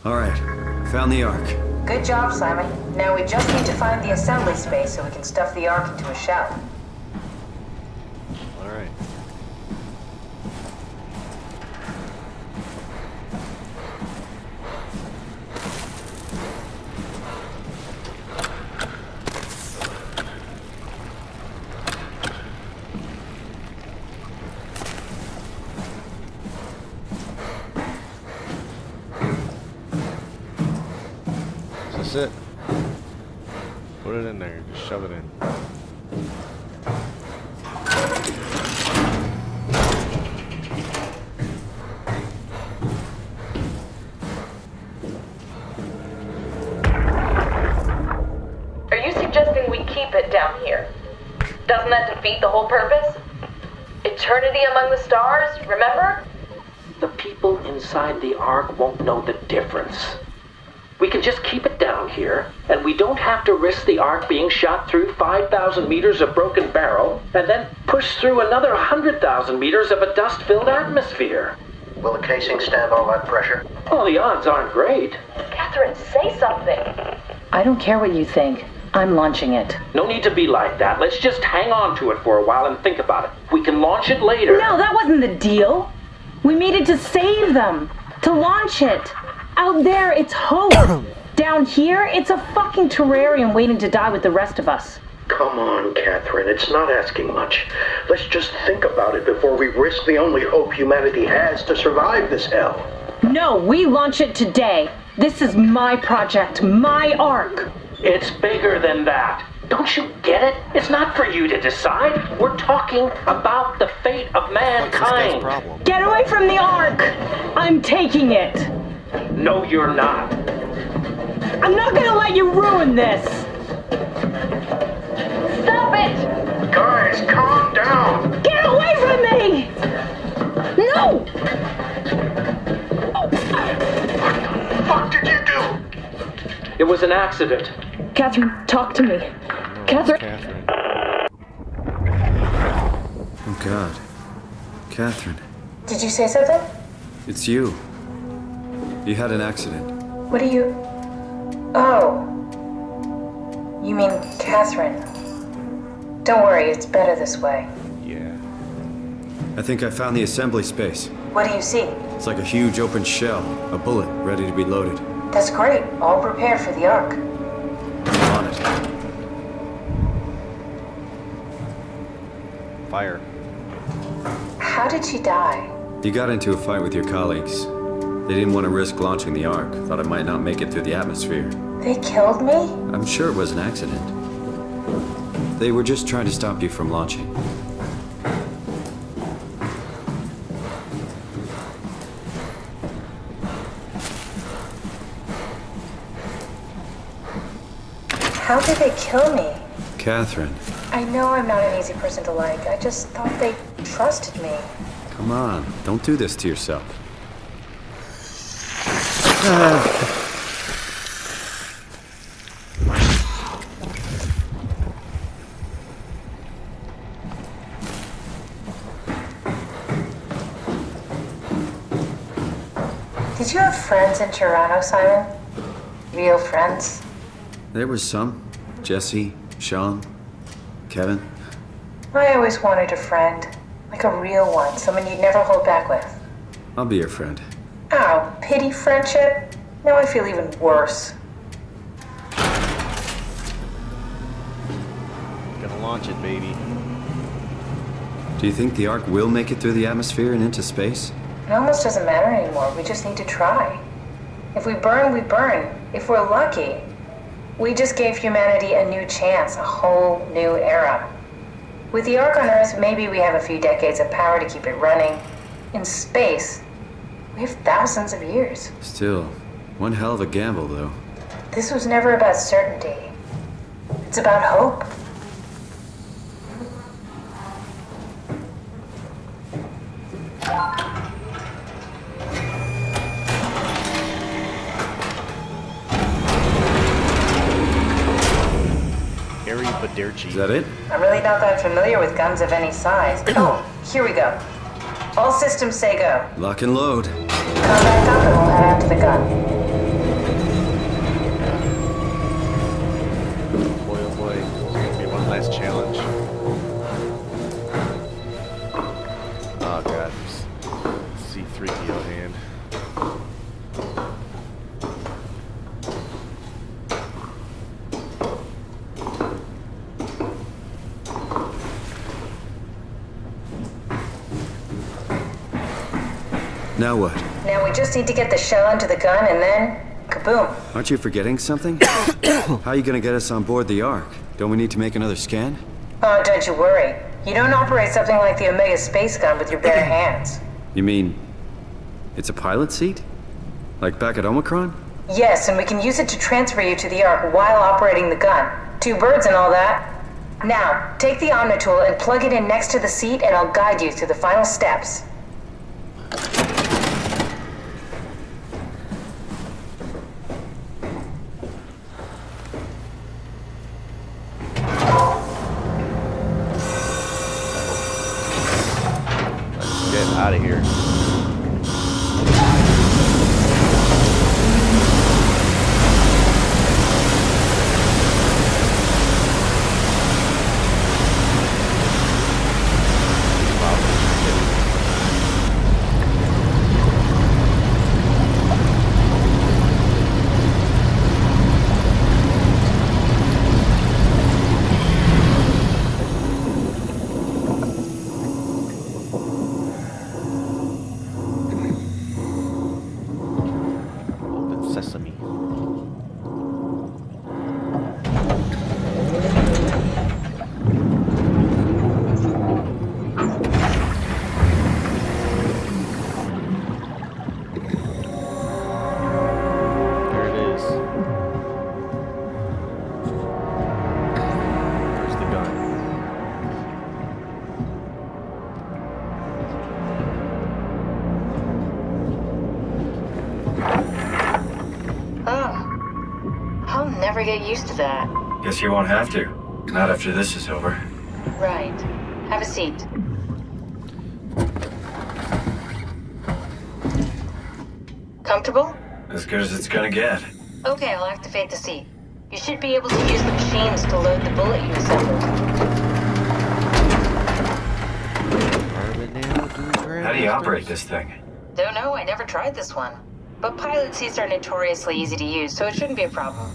Alright, found the Ark. Good job, Simon. Now we just need to find the assembly space so we can stuff the Ark into a shell. Alright. That's it. Put it in there. Just shove it in. Are you suggesting we keep it down here? Doesn't that defeat the whole purpose? Eternity among the stars, remember? The people inside the Ark won't know the difference. We can just keep it down here, and we don't have to risk the Ark being shot through 5,000 meters of broken barrel, and then push through another 100,000 meters of a dust-filled atmosphere. Will the casing stand all that pressure? Oh, the odds aren't great. Catherine, say something. I don't care what you think. I'm launching it. No need to be like that. Let's just hang on to it for a while and think about it. We can launch it later. No, that wasn't the deal. We made it to save them. To launch it. Out there, it's hope. Down here, it's a fucking terrarium waiting to die with the rest of us. Come on, Catherine. It's not asking much. Let's just think about it before we risk the only hope humanity has to survive this hell. No, we launch it today. This is my project, my Ark. It's bigger than that. Don't you get it? It's not for you to decide. We're talking about the fate of mankind. Get away from the Ark! I'm taking it. No, you're not. I'm not gonna let you ruin this. Stop it! Guys, calm down. Get away from me! No! What the fuck did you do? It was an accident. Catherine, talk to me. Catherine. Oh God. Catherine. Did you say something? It's you. You had an accident. What are you... Oh. You mean Catherine. Don't worry, it's better this way. Yeah. I think I found the assembly space. What do you see? It's like a huge open shell. A bullet ready to be loaded. That's great. All prepared for the Ark. I'm on it. Fire. How did she die? You got into a fight with your colleagues. They didn't want to risk launching the Ark. Thought it might not make it through the atmosphere. They killed me? I'm sure it was an accident. They were just trying to stop you from launching. How did they kill me? Catherine, I know I'm not an easy person to like. I just thought they trusted me. come on. Don't do this to yourself. Did you have friends in Toronto, Simon? Real friends? There was some. Jesse, Sean, Kevin. I always wanted a friend. Like a real one, someone you'd never hold back with. I'll be your friend. Ow, pity friendship? Now I feel even worse. Gonna launch it, baby. Do you think the Ark will make it through the atmosphere and into space? It almost doesn't matter anymore. We just need to try. If we burn, we burn. If we're lucky, we just gave humanity a new chance, a whole new era. With the Ark on Earth, maybe we have a few decades of power to keep it running. In space, we have thousands of years. Still, one hell of a gamble, though. This was never about certainty. It's about hope. Dare cheat. Is that it? I'm really not that familiar with guns of any size. Oh, here we go. All systems say go. Lock and load. Come back up and we'll head out to the gun. Boy, oh boy. It's gonna be one last challenge. Oh god. C3PO hand. Now what? Now we just need to get the shell into the gun and then kaboom. Aren't you forgetting something? How are you gonna get us on board the Ark? Don't we need to make another scan? Oh, don't you worry. You don't operate something like the Omega space gun with your bare hands. You mean it's a pilot seat? Like back at Omicron? Yes, and we can use it to transfer you to the Ark while operating the gun. 2 birds and all that. Now, take the Omnitool and plug it in next to the seat and I'll guide you through the final steps. Get out of here. Sesame. There it is. There's the gun. I'll never get used to that. Guess you won't have to. Not after this is over. Right. Have a seat. Comfortable? As good as it's gonna get. Okay, I'll activate the seat. You should be able to use the machines to load the bullet you assembled. How do you operate this thing? Don't know, I never tried this one. But pilot seats are notoriously easy to use, so it shouldn't be a problem.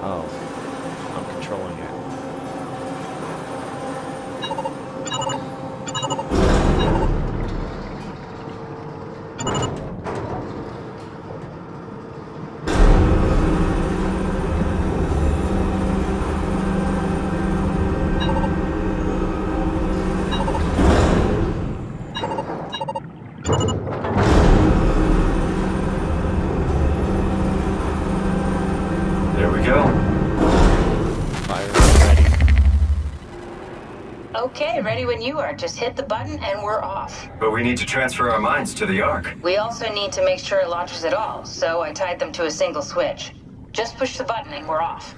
Oh, I'm controlling it. There we go. Fire ready. Okay, ready when you are. Just hit the button and we're off. But we need to transfer our minds to the Ark. We also need to make sure it launches at all, so I tied them to a single switch. Just push the button and we're off.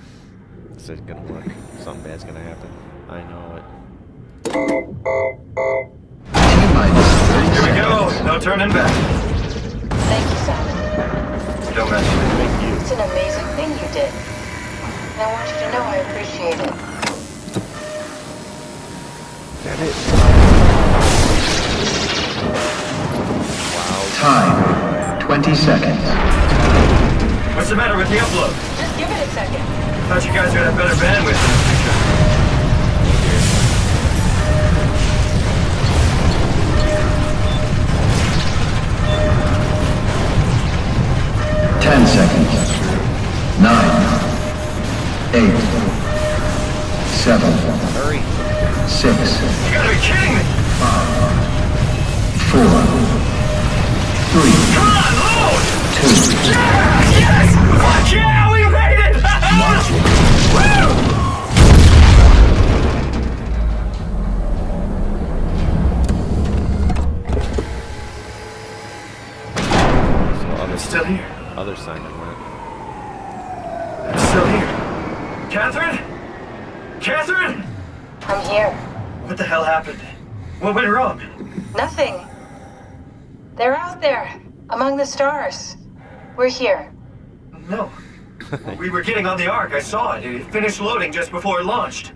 This isn't gonna work. Something bad's gonna happen. I know it. Here we go. No turning back. Thank you, Simon. Don't mention it. Thank you. It's an amazing thing you did. And I want you to know I appreciate it. Damn it. Wow. Time, 20 seconds. What's the matter with the upload? Just give it a second. Thought you guys would have better bandwidth in the future. 10 seconds. 9, 8, 7, Hurry. 6, You gotta be kidding me! 5, 4, 3, Come on, load! 2, Yes! Fuck yeah, we made it! Woo! still here. Other Simon went. I'm still here. Catherine? Catherine? I'm here. What the hell happened? What went wrong? Nothing. They're out there, among the stars. We're here. No. We were getting on the Ark. I saw it. It finished loading just before it launched.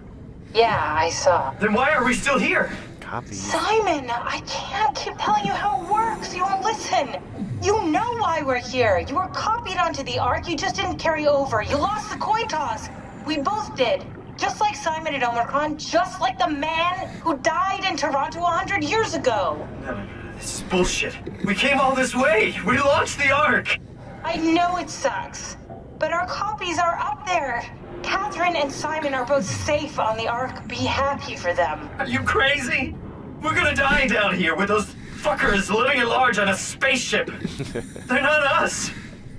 Yeah, I saw. Then why are we still here? Copy. Simon, I can't keep telling you how it works. You won't listen. You know why we're here. You were copied onto the Ark. You just didn't carry over. You lost the coin toss. We both did. Just like Simon at Omicron, just like the man who died in Toronto 100 years ago. No. This is bullshit. We came all this way. We launched the Ark. I know it sucks, but our copies are up there. Catherine and Simon are both safe on the Ark. Be happy for them. Are you crazy? We're gonna die down here with those fuckers living at large on a spaceship. They're not us.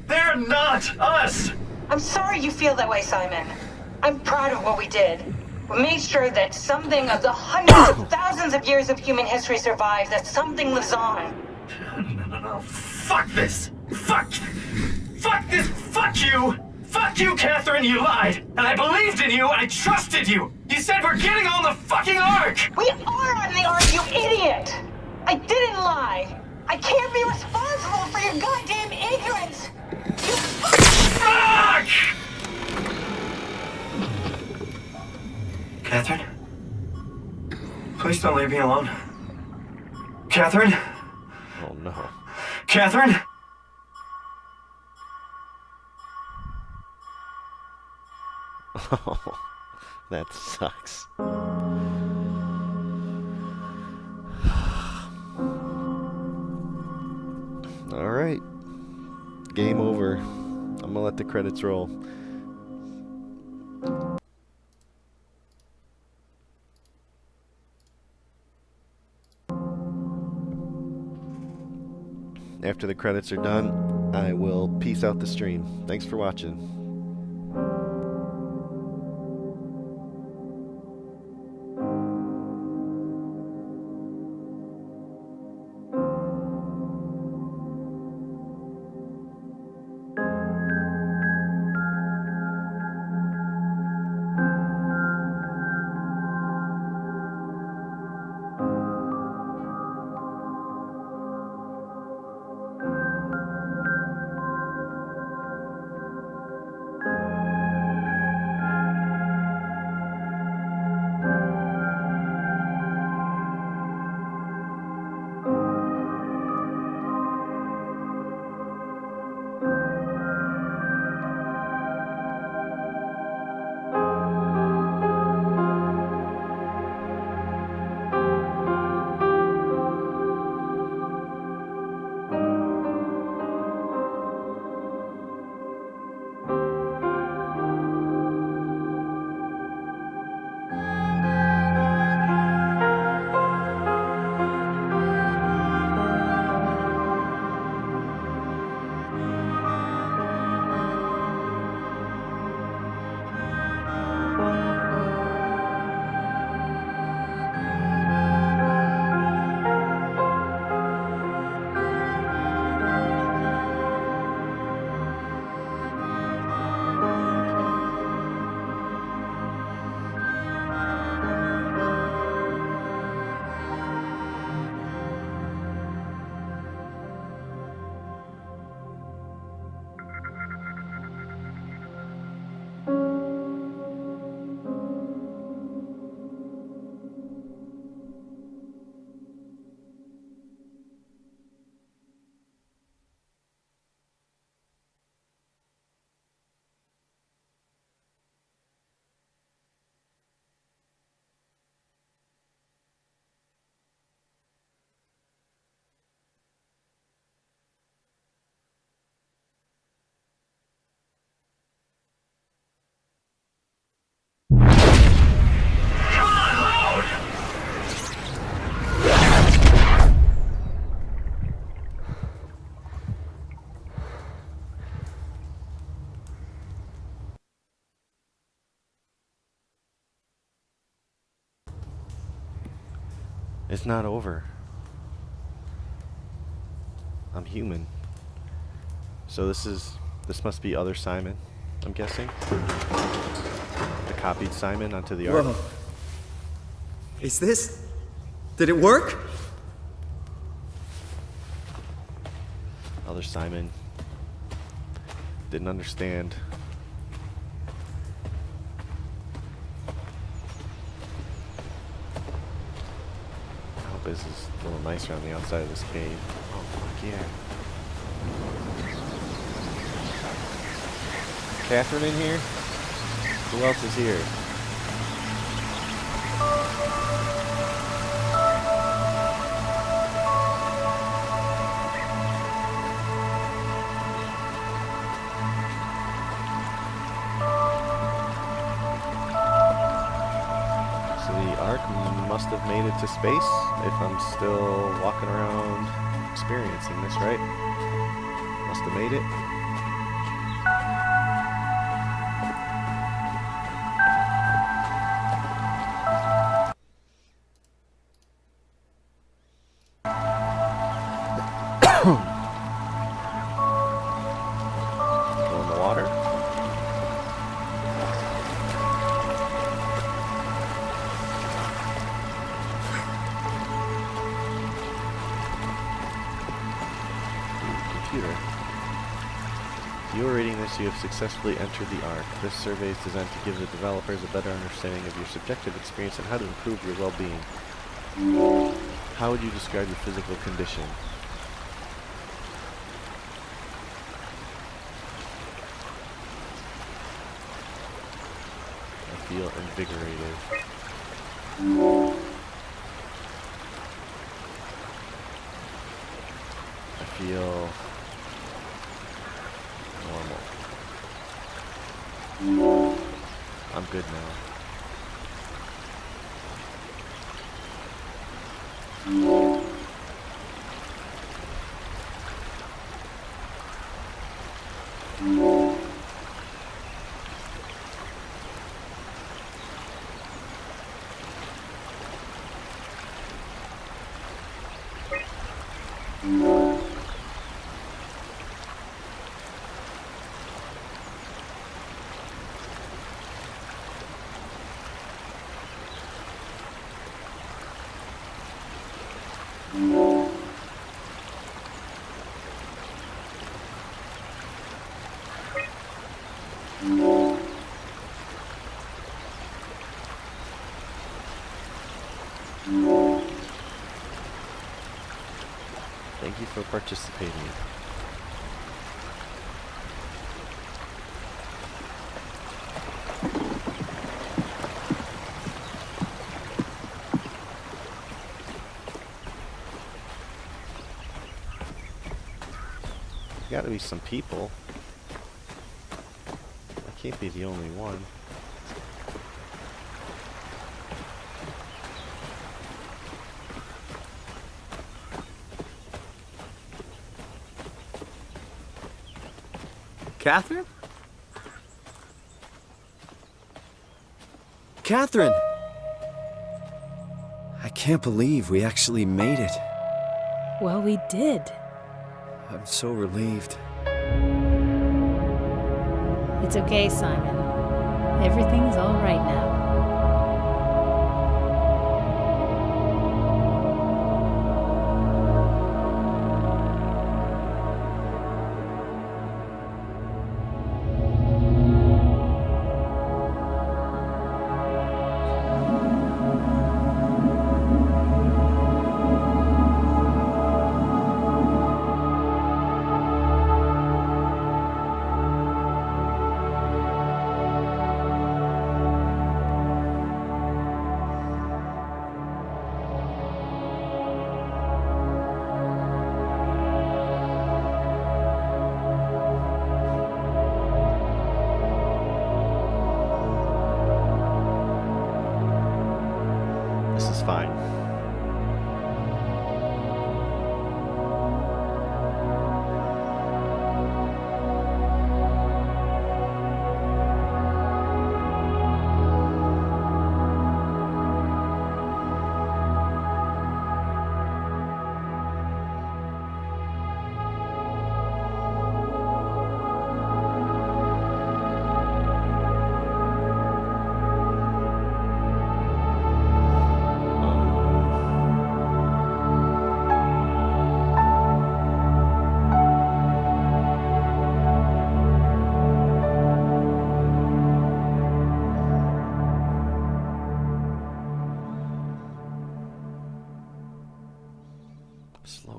They're not us. I'm sorry you feel that way, Simon. I'm proud of what we did. We made sure that something of the hundreds of thousands of years of human history survives, that something lives on. No. Fuck this. Fuck this. Fuck you. Fuck you, Catherine, you lied. And I believed in you, I trusted you. You said we're getting on the fucking Ark. We are on the Ark, you idiot. I didn't lie. I can't be responsible for your goddamn ignorance. Fuck! Catherine? Please don't leave me alone. Catherine? Oh no. Catherine? Oh, that sucks. Alright. Game over. I'm gonna let the credits roll. After the credits are done, I will peace out the stream. Thanks for watching. It's not over. I'm human. So this must be other Simon, I'm guessing. The copied Simon onto the Ark. Whoa. Is this... Did it work? Other Simon. Didn't understand. I hope this is a little nicer on the outside of this cave. Oh, fuck yeah. Catherine in here? Who else is here? So the Ark must have made it to space if I'm still walking around experiencing this, right? Must have made it. Go in the water. Computer. You are reading this, you have successfully entered the Ark. This survey is designed to give the developers a better understanding of your subjective experience and how to improve your well-being. How would you describe your physical condition? I feel invigorated. I feel normal. I'm good now. Thank you for participating. Gotta be some people. I can't be the only one. Catherine? Catherine! I can't believe we actually made it. Well, we did. I'm so relieved. It's okay, Simon. Everything's all right now.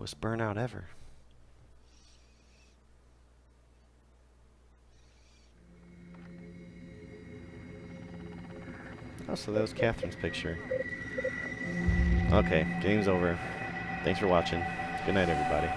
slowest burnout ever. Oh, so that was Catherine's picture. Okay, game's over. Thanks for watching. Good night, everybody.